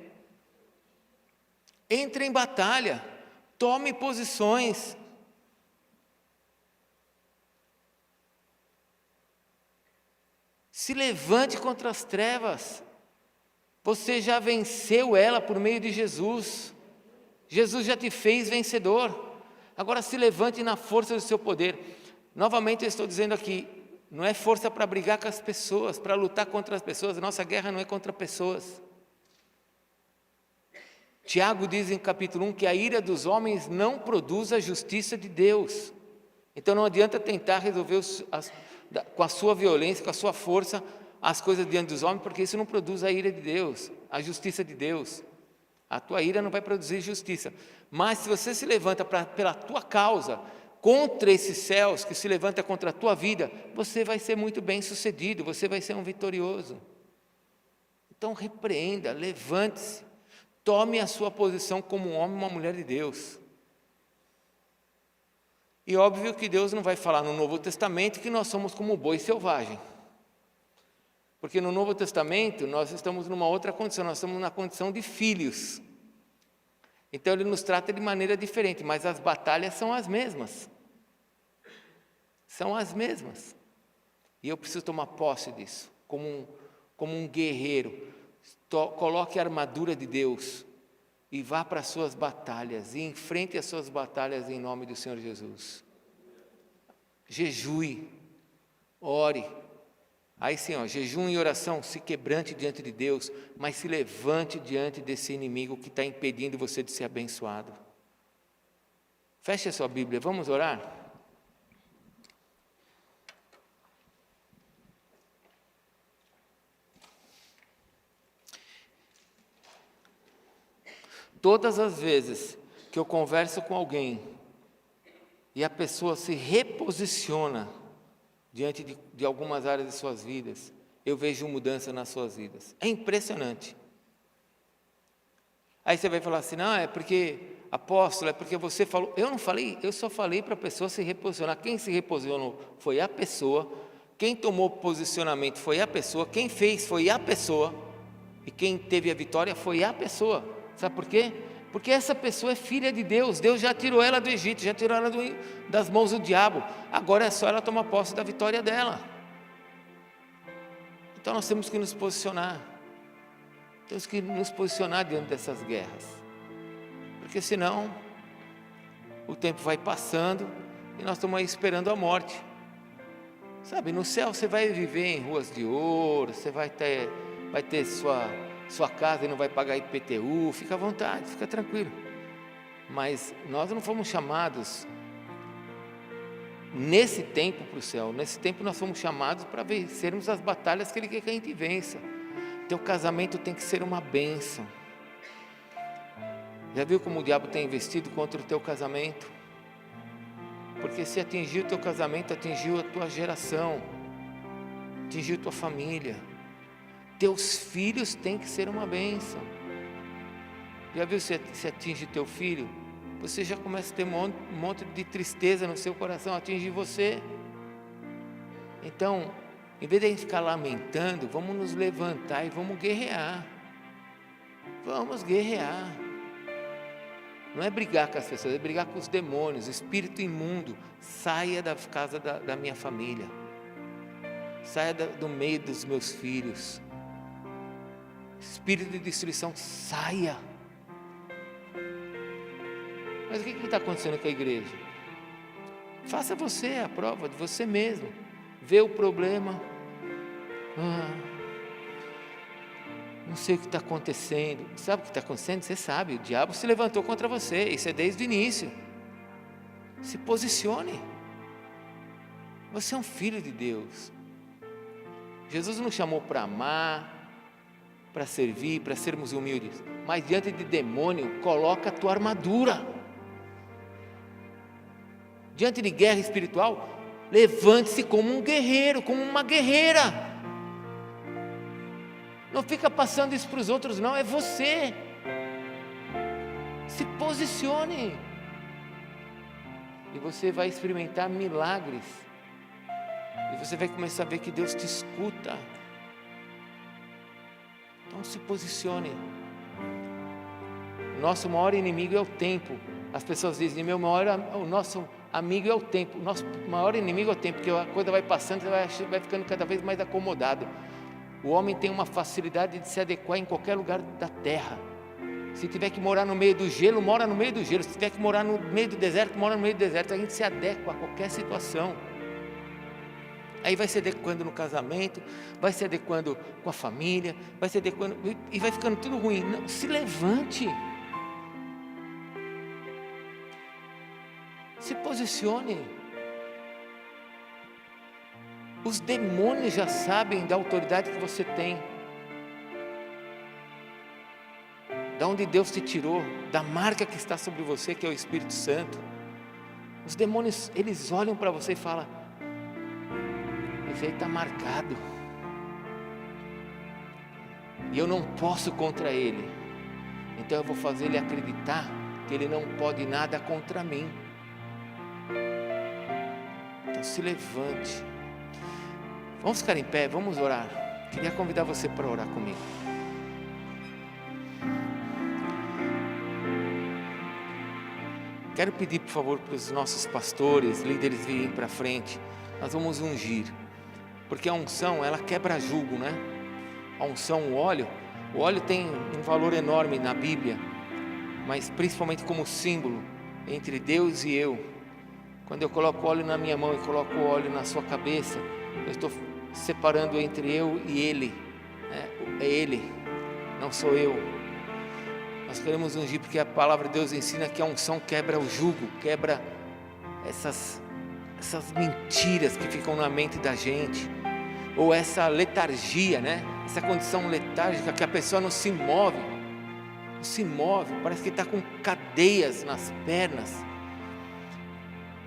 Entre em batalha, tome posições. Se levante contra as trevas. Você já venceu ela por meio de Jesus. Jesus já te fez vencedor. Agora se levante na força do seu poder. Novamente eu estou dizendo aqui, não é força para brigar com as pessoas, para lutar contra as pessoas. Nossa guerra não é contra pessoas. Tiago diz em capítulo 1 que a ira dos homens não produz a justiça de Deus. Então não adianta tentar resolver com a sua violência, com a sua força, as coisas diante dos homens, porque isso não produz a ira de Deus, a justiça de Deus. A tua ira não vai produzir justiça. Mas se você se levanta pela tua causa, contra esses céus que se levanta contra a tua vida, você vai ser muito bem sucedido, você vai ser um vitorioso. Então repreenda, levante-se. Tome a sua posição como um homem e uma mulher de Deus. E óbvio que Deus não vai falar no Novo Testamento que nós somos como boi selvagem. Porque no Novo Testamento nós estamos numa outra condição, nós estamos na condição de filhos. Então Ele nos trata de maneira diferente, mas as batalhas são as mesmas. São as mesmas. E eu preciso tomar posse disso, como um guerreiro. Coloque a armadura de Deus e vá para as suas batalhas, e enfrente as suas batalhas em nome do Senhor Jesus. Jejue, ore. Aí sim, jejum e oração, se quebrante diante de Deus, mas se levante diante desse inimigo que está impedindo você de ser abençoado. Feche a sua Bíblia, vamos orar? todas as vezes que eu converso com alguém e a pessoa se reposiciona diante de algumas áreas de suas vidas, eu vejo mudança nas suas vidas. É impressionante. Aí você vai falar assim, não, é porque, apóstolo, é porque você falou. Eu não falei, eu só falei para a pessoa se reposicionar. Quem se reposicionou foi a pessoa, quem tomou posicionamento foi a pessoa, quem fez foi a pessoa, e quem teve a vitória foi a pessoa. Sabe por quê? Porque essa pessoa é filha de Deus. Deus já tirou ela do Egito, já tirou ela das mãos do diabo. Agora é só ela tomar posse da vitória dela. Então nós temos que nos posicionar. Temos que nos posicionar diante dessas guerras. Porque senão o tempo vai passando e nós estamos aí esperando a morte. Sabe, no céu você vai viver em ruas de ouro, você vai ter sua casa e não vai pagar IPTU, fica à vontade, fica tranquilo. Mas nós não fomos chamados nesse tempo para o céu. Nesse tempo nós fomos chamados para vencermos as batalhas que Ele quer que a gente vença. Teu casamento tem que ser uma bênção. Já viu como o diabo tem investido contra o teu casamento? Porque se atingir o teu casamento, atingiu a tua geração, atingiu a tua família. Teus filhos têm que ser uma bênção. Já viu se atinge teu filho? Você já começa a ter um monte de tristeza no seu coração, atinge você. Então, em vez de a gente ficar lamentando, vamos nos levantar e vamos guerrear. Vamos guerrear. Não é brigar com as pessoas, é brigar com os demônios. O espírito imundo, saia da casa da minha família. Saia do meio dos meus filhos. Espírito de destruição, saia. Mas o que está acontecendo com a igreja? Faça você a prova de você mesmo. Vê o problema. Não sei o que está acontecendo. Sabe o que está acontecendo? Você sabe, o diabo se levantou contra você. Isso é desde o início. Se posicione. Você é um filho de Deus. Jesus nos chamou para amar, para servir, para sermos humildes. Mas diante de demônio, coloca a tua armadura. Diante de guerra espiritual, levante-se como um guerreiro, como uma guerreira. Não fica passando isso para os outros, não, é você. Se posicione. E você vai experimentar milagres. E você vai começar a ver que Deus te escuta. Então se posicione. Nosso maior inimigo é o tempo. As pessoas dizem, o nosso amigo é o tempo. O nosso maior inimigo é o tempo, porque a coisa vai passando, você vai ficando cada vez mais acomodado. O homem tem uma facilidade de se adequar em qualquer lugar da terra. Se tiver que morar no meio do gelo, mora no meio do gelo. Se tiver que morar no meio do deserto, mora no meio do deserto. A gente se adequa a qualquer situação. Aí vai se adequando no casamento, vai se adequando com a família, vai se adequando e vai ficando tudo ruim. Não, se levante. Se posicione. Os demônios já sabem da autoridade que você tem. Da onde Deus te tirou, da marca que está sobre você, que é o Espírito Santo. Os demônios, eles olham para você e falam, esse aí está marcado. E eu não posso contra ele. Então eu vou fazer ele acreditar que ele não pode nada contra mim. Então se levante. Vamos ficar em pé, vamos orar. Queria convidar você para orar comigo. Quero pedir, por favor, para os nossos pastores, líderes virem para frente. Nós vamos ungir. Porque a unção, ela quebra jugo, né? A unção, o óleo tem um valor enorme na Bíblia, mas principalmente como símbolo entre Deus e eu. Quando eu coloco óleo na minha mão e coloco o óleo na sua cabeça, eu estou separando entre eu e Ele, né? É Ele, não sou eu. Nós queremos ungir porque a palavra de Deus ensina que a unção quebra o jugo, quebra essas mentiras que ficam na mente da gente, ou essa letargia, né? Essa condição letárgica que a pessoa não se move. se move, parece que está com cadeias nas pernas.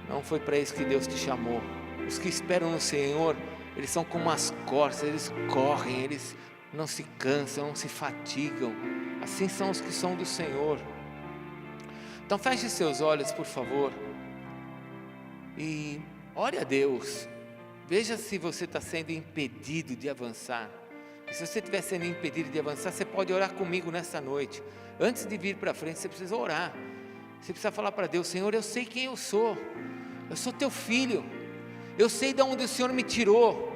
Não foi para isso que Deus te chamou. Os que esperam no Senhor, eles são como as corças, eles correm, eles não se cansam, não se fatigam. Assim são os que são do Senhor. Então feche seus olhos, por favor, e ore a Deus. Veja se você está sendo impedido de avançar. E se você estiver sendo impedido de avançar, você pode orar comigo nessa noite. Antes de vir para frente, você precisa orar. Você precisa falar para Deus: Senhor, eu sei quem eu sou teu filho, eu sei de onde o Senhor me tirou.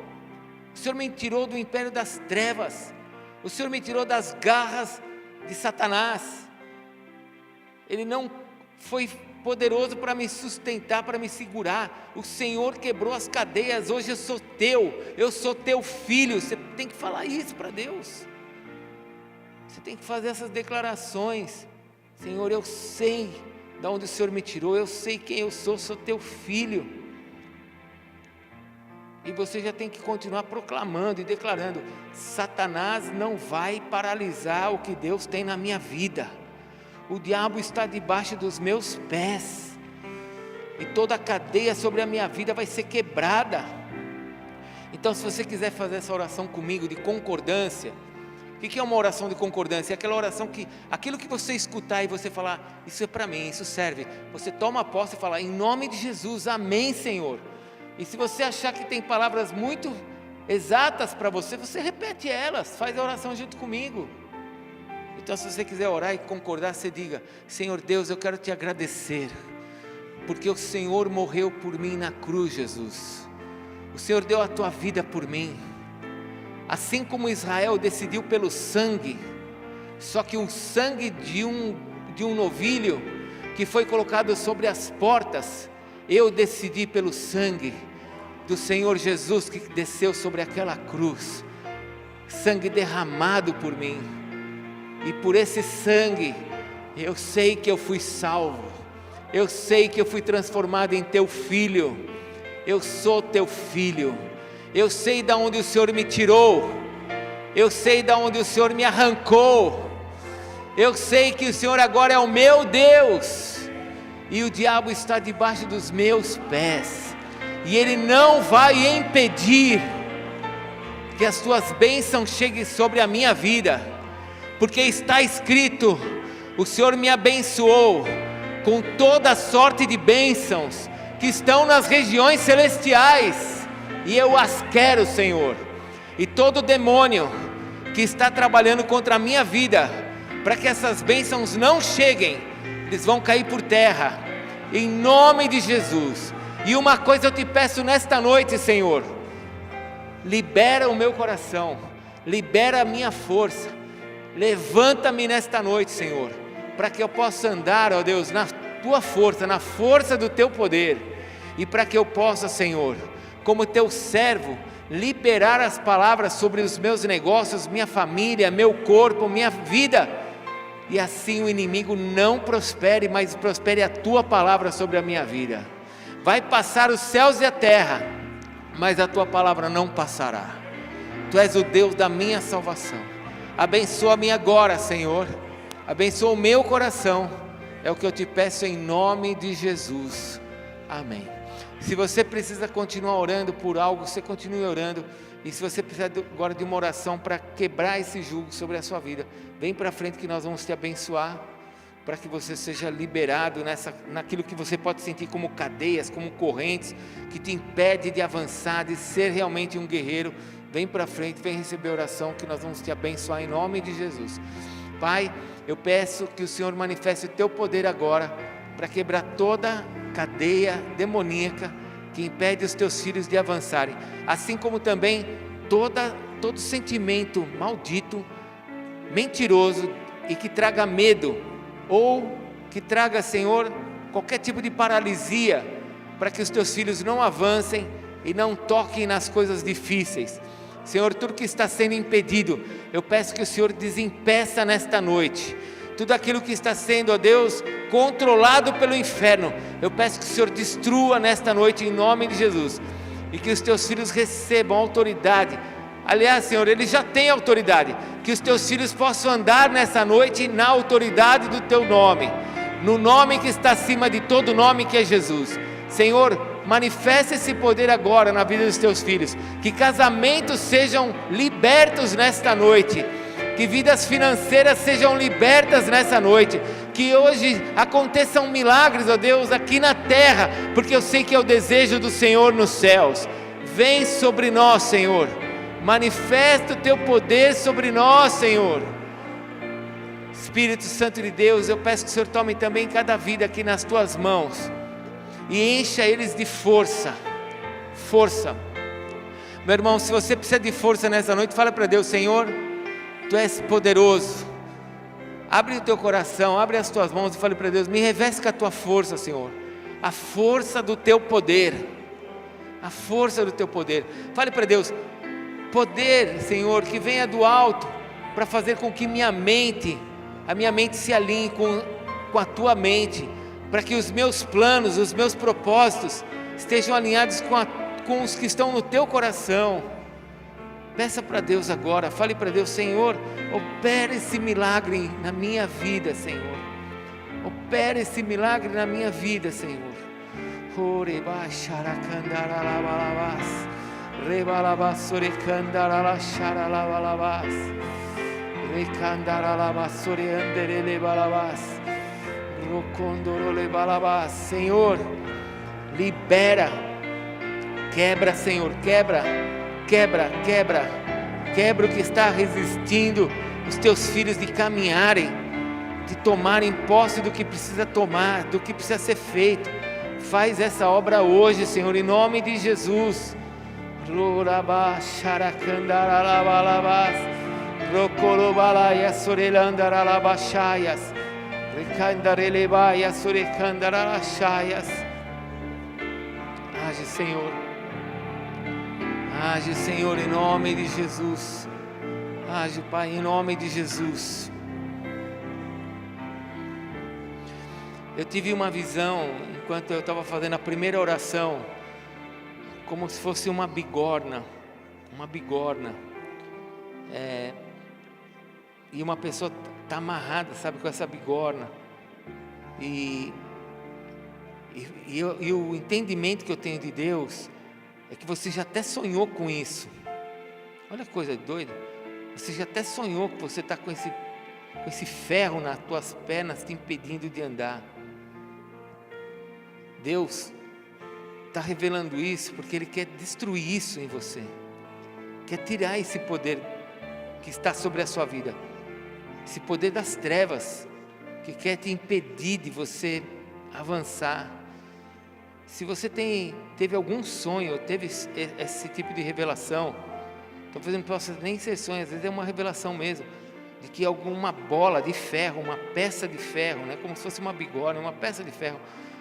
O Senhor me tirou do império das trevas, o Senhor me tirou das garras de Satanás. Ele não foi poderoso para me sustentar, para me segurar. O Senhor quebrou as cadeias. Hoje eu sou teu filho. Você tem que falar isso para Deus. Você tem que fazer essas declarações: Senhor, eu sei de onde o Senhor me tirou, eu sei quem eu sou teu filho. E você já tem que continuar proclamando e declarando: Satanás não vai paralisar o que Deus tem na minha vida. O diabo está debaixo dos meus pés, e toda a cadeia sobre a minha vida vai ser quebrada. Então, se você quiser fazer essa oração comigo de concordância, o que é uma oração de concordância? É aquela oração que, aquilo que você escutar e você falar: isso é para mim, isso serve. Você toma posse e fala: em nome de Jesus, amém, Senhor. E se você achar que tem palavras muito exatas para você, você repete elas, faz a oração junto comigo. Então, se você quiser orar e concordar, você diga: Senhor Deus, eu quero te agradecer, porque o Senhor morreu por mim na cruz, Jesus. O Senhor deu a tua vida por mim. Assim como Israel decidiu pelo sangue, só que o sangue de um novilho que foi colocado sobre as portas, eu decidi pelo sangue do Senhor Jesus que desceu sobre aquela cruz, sangue derramado por mim. E por esse sangue eu sei que eu fui salvo, eu sei que eu fui transformado em teu filho. Eu sou teu filho. Eu sei de onde o Senhor me tirou, eu sei de onde o Senhor me arrancou, eu sei que o Senhor agora é o meu Deus, e o diabo está debaixo dos meus pés, e ele não vai impedir que as tuas bênçãos cheguem sobre a minha vida, porque está escrito: o Senhor me abençoou com toda sorte de bênçãos que estão nas regiões celestiais, e eu as quero, Senhor. E todo demônio que está trabalhando contra a minha vida, para que essas bênçãos não cheguem, eles vão cair por terra, em nome de Jesus. E uma coisa eu te peço nesta noite, Senhor: libera o meu coração, libera a minha força, levanta-me nesta noite, Senhor, para que eu possa andar, ó Deus, na tua força, na força do teu poder, e para que eu possa, Senhor, como teu servo, liberar as palavras sobre os meus negócios, minha família, meu corpo, minha vida, e assim o inimigo não prospere, mas prospere a tua palavra sobre a minha vida. Vai passar os céus e a terra, mas a tua palavra não passará. Tu és o Deus da minha salvação. Abençoa-me agora, Senhor, abençoa o meu coração, é o que eu te peço em nome de Jesus, amém. Se você precisa continuar orando por algo, você continue orando. E se você precisa agora de uma oração para quebrar esse jugo sobre a sua vida, vem para frente que nós vamos te abençoar, para que você seja liberado naquilo que você pode sentir como cadeias, como correntes, que te impede de avançar, de ser realmente um guerreiro. Vem para frente, vem receber a oração que nós vamos te abençoar em nome de Jesus. Pai, eu peço que o Senhor manifeste o teu poder agora, para quebrar toda cadeia demoníaca que impede os teus filhos de avançarem, assim como também todo sentimento maldito, mentiroso e que traga medo, ou que traga, Senhor, qualquer tipo de paralisia, para que os teus filhos não avancem e não toquem nas coisas difíceis. Senhor, tudo que está sendo impedido, eu peço que o Senhor desimpeça nesta noite. Tudo aquilo que está sendo, ó Deus, controlado pelo inferno, eu peço que o Senhor destrua nesta noite em nome de Jesus, e que os teus filhos recebam autoridade Aliás, Senhor, eles já têm autoridade. Que os teus filhos possam andar nessa noite na autoridade do teu nome, no nome que está acima de todo nome, que é Jesus. Senhor, manifesta esse poder agora na vida dos teus filhos. Que casamentos sejam libertos nesta noite. Que vidas financeiras sejam libertas nessa noite. Que hoje aconteçam milagres, ó Deus, aqui na terra, porque eu sei que é o desejo do Senhor nos céus. Vem sobre nós, Senhor. Manifesta o teu poder sobre nós, Senhor. Espírito Santo de Deus, eu peço que o Senhor tome também cada vida aqui nas tuas mãos e encha eles de força. Força. Meu irmão, se você precisa de força nessa noite, fala para Deus: Senhor, Tu és poderoso. Abre o teu coração, abre as tuas mãos e fale para Deus: me reveste com a tua força, Senhor. A força do teu poder. A força do teu poder. Fale para Deus: poder, Senhor, que venha do alto, para fazer com que a minha mente se alinhe com a tua mente, para que os meus planos, os meus propósitos estejam alinhados com os que estão no teu coração. Peça para Deus agora, fale para Deus: Senhor, opera esse milagre na minha vida, Senhor. Opera esse milagre na minha vida, Senhor. Senhor, libera, quebra, Senhor, quebra o que está resistindo os teus filhos de caminharem, de tomarem posse do que precisa tomar, do que precisa ser feito. Faz essa obra hoje, Senhor, em nome de Jesus. Age, Senhor. Age, Senhor, em nome de Jesus. Age, Pai, em nome de Jesus. Eu tive uma visão, enquanto eu estava fazendo a primeira oração, como se fosse uma bigorna. E uma pessoa está amarrada, sabe, com essa bigorna. E o entendimento que eu tenho de Deus é que você já até sonhou com isso. Olha que coisa doida. Você já até sonhou que você está com esse ferro nas tuas pernas te impedindo de andar. Deus está revelando isso porque Ele quer destruir isso em você. Quer tirar esse poder que está sobre a sua vida. Esse poder das trevas que quer te impedir de você avançar. Se você teve algum sonho, teve esse tipo de revelação, talvez não possa nem ser sonho, às vezes é uma revelação mesmo, de que alguma bola de ferro, uma peça de ferro, né, como se fosse uma bigorna, uma peça de ferro,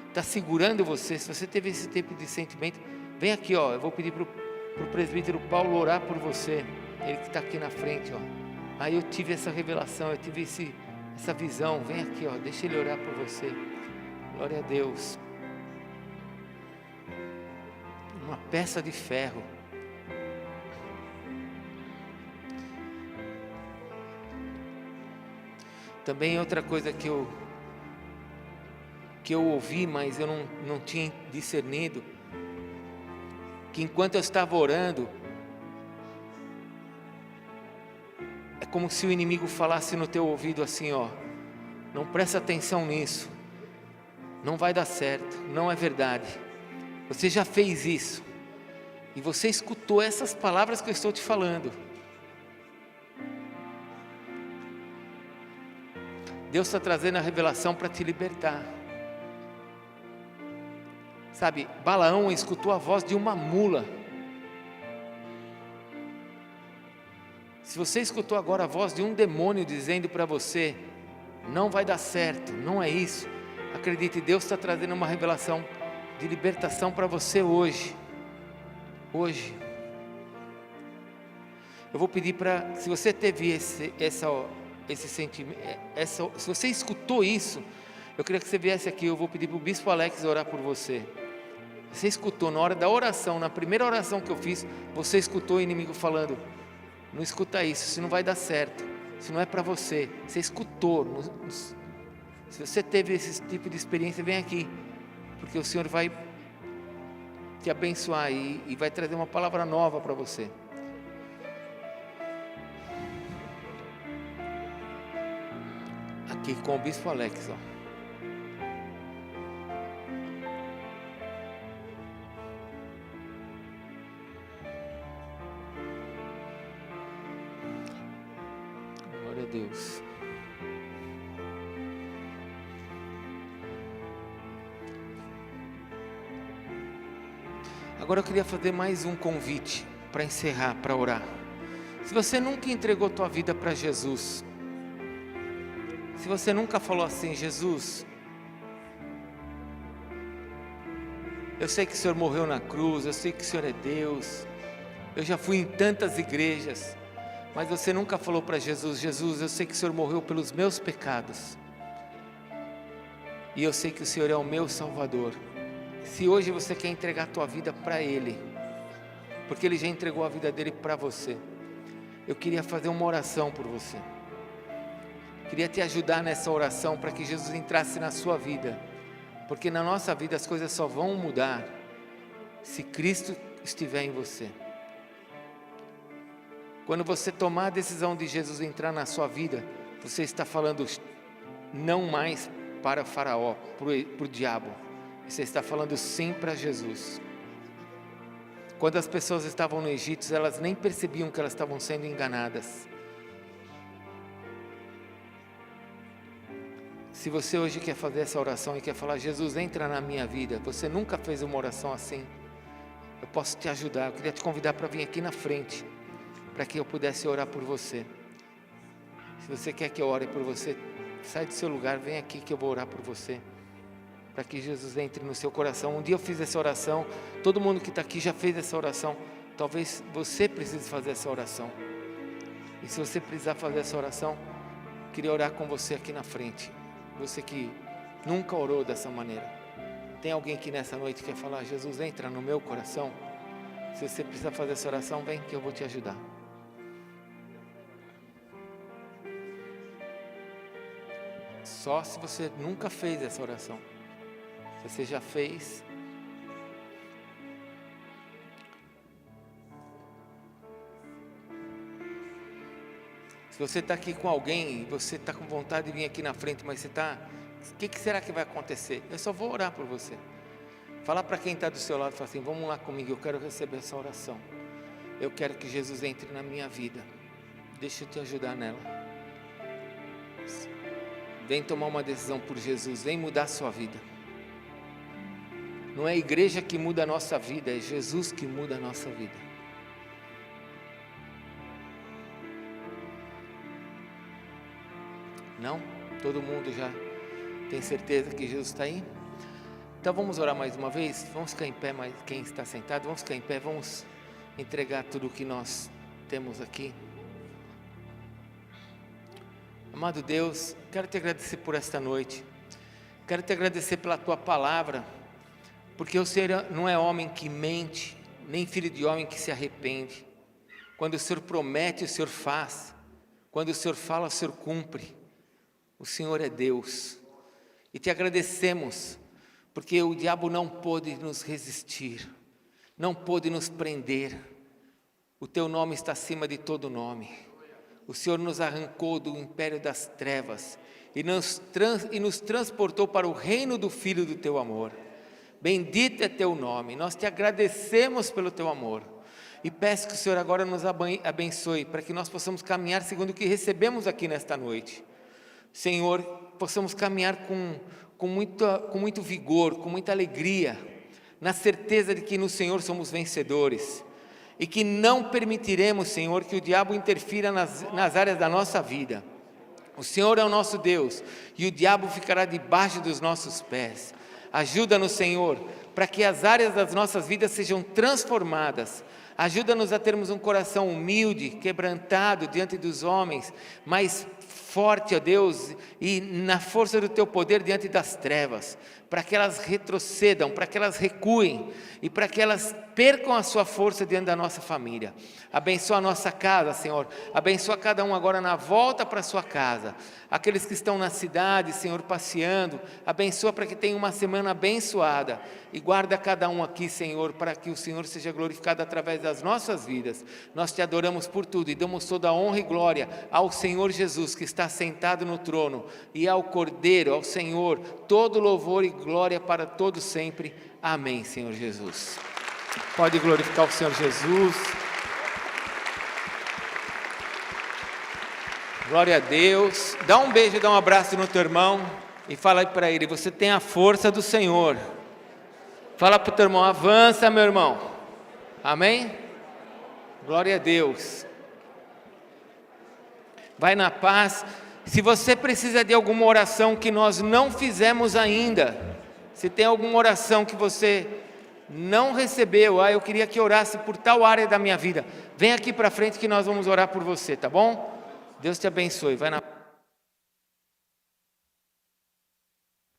está segurando você. Se você teve esse tipo de sentimento, vem aqui, ó, eu vou pedir para o presbítero Paulo orar por você, ele que está aqui na frente, ó. Aí eu tive essa revelação, eu tive essa visão, vem aqui, ó, deixa ele orar por você. Glória a Deus. Uma peça de ferro. Também outra coisa que eu ouvi, mas eu não tinha discernido, que enquanto eu estava orando, é como se o inimigo falasse no teu ouvido assim, ó: não presta atenção nisso, não vai dar certo, não é verdade, você já fez isso, e você escutou essas palavras que eu estou te falando. Deus está trazendo a revelação para te libertar. Sabe, Balaão escutou a voz de uma mula. Se você escutou agora a voz de um demônio dizendo para você: não vai dar certo, não é isso, acredite, Deus está trazendo uma revelação de libertação para você hoje. Hoje. Eu vou pedir para, se você teve esse sentimento, se você escutou isso, eu queria que você viesse aqui. Eu vou pedir para o Bispo Alex orar por você. Você escutou na hora da oração, na primeira oração que eu fiz, você escutou o inimigo falando: Não escuta isso não vai dar certo, isso não é para você. Você escutou, se você teve esse tipo de experiência, vem aqui, porque o Senhor vai te abençoar e vai trazer uma palavra nova para você. Aqui com o Bispo Alex, ó. Glória a Deus. Agora eu queria fazer mais um convite para encerrar, para orar. Se você nunca entregou tua vida para Jesus, se você nunca falou assim: Jesus, eu sei que o Senhor morreu na cruz, eu sei que o Senhor é Deus, eu já fui em tantas igrejas, mas você nunca falou para Jesus: Jesus, eu sei que o Senhor morreu pelos meus pecados, e eu sei que o Senhor é o meu Salvador. Se hoje você quer entregar a tua vida para Ele, porque Ele já entregou a vida dele para você, eu queria fazer uma oração por você. Queria te ajudar nessa oração para que Jesus entrasse na sua vida, porque na nossa vida as coisas só vão mudar se Cristo estiver em você. Quando você tomar a decisão de Jesus entrar na sua vida, você está falando não mais para o faraó, para o diabo. Você está falando sim para Jesus. Quando as pessoas estavam no Egito, elas nem percebiam que elas estavam sendo enganadas. Se você hoje quer fazer essa oração e quer falar: Jesus, entra na minha vida, você nunca fez uma oração assim, eu posso te ajudar. Eu queria te convidar para vir aqui na frente, para que eu pudesse orar por você. Se você quer que eu ore por você, sai do seu lugar, vem aqui que eu vou orar por você, para que Jesus entre no seu coração. Um dia eu fiz essa oração, todo mundo que está aqui já fez essa oração, talvez você precise fazer essa oração. E se você precisar fazer essa oração, queria orar com você aqui na frente. Você que nunca orou dessa maneira, tem alguém que nessa noite quer falar: Jesus, entra no meu coração? Se você precisar fazer essa oração, vem que eu vou te ajudar. Só se você nunca fez essa oração. Se você já fez, se você está aqui com alguém e você está com vontade de vir aqui na frente, mas você está, o que será que vai acontecer? Eu só vou orar por você. Falar para quem está do seu lado, falar assim: vamos lá comigo, eu quero receber essa oração. Eu quero que Jesus entre na minha vida. Deixa eu te ajudar nela. Vem tomar uma decisão por Jesus, vem mudar a sua vida. Não é a igreja que muda a nossa vida, é Jesus que muda a nossa vida. Não? Todo mundo já tem certeza que Jesus está aí? Então vamos orar mais uma vez? Vamos ficar em pé, mas quem está sentado, vamos ficar em pé, vamos entregar tudo o que nós temos aqui. Amado Deus, quero te agradecer por esta noite, quero te agradecer pela tua palavra, porque o Senhor não é homem que mente, nem filho de homem que se arrepende. Quando o Senhor promete, o Senhor faz. Quando o Senhor fala, o Senhor cumpre. O Senhor é Deus. E te agradecemos, porque o diabo não pôde nos resistir, não pôde nos prender. O teu nome está acima de todo nome. O Senhor nos arrancou do império das trevas e nos transportou para o reino do Filho do teu amor. Bendito é teu nome, nós te agradecemos pelo teu amor, e peço que o Senhor agora nos abençoe, para que nós possamos caminhar segundo o que recebemos aqui nesta noite. Senhor, possamos caminhar com muito vigor, com muita alegria, na certeza de que no Senhor somos vencedores, e que não permitiremos, Senhor, que o diabo interfira nas áreas da nossa vida. O Senhor é o nosso Deus, e o diabo ficará debaixo dos nossos pés. Ajuda-nos, Senhor, para que as áreas das nossas vidas sejam transformadas. Ajuda-nos a termos um coração humilde, quebrantado diante dos homens, mas forte, ó Deus, e na força do teu poder diante das trevas, para que elas retrocedam, para que elas recuem e para que elas percam a sua força diante da nossa família. Abençoa a nossa casa, Senhor, abençoa cada um agora na volta para a sua casa, aqueles que estão na cidade, Senhor, passeando, abençoa para que tenham uma semana abençoada e guarda cada um aqui, Senhor, para que o Senhor seja glorificado através das nossas vidas. Nós te adoramos por tudo e damos toda a honra e glória ao Senhor Jesus, que está sentado no trono, e ao Cordeiro, ao Senhor, todo louvor e glória para todos sempre. Amém, Senhor Jesus. Pode glorificar o Senhor Jesus. Glória a Deus. Dá um beijo, dá um abraço no teu irmão e fala aí para ele: você tem a força do Senhor. Fala para o teu irmão: avança, meu irmão. Amém? Glória a Deus. Vai na paz. Se você precisa de alguma oração que nós não fizemos ainda, se tem alguma oração que você não recebeu, eu queria que orasse por tal área da minha vida, vem aqui para frente que nós vamos orar por você, tá bom? Deus te abençoe, vai na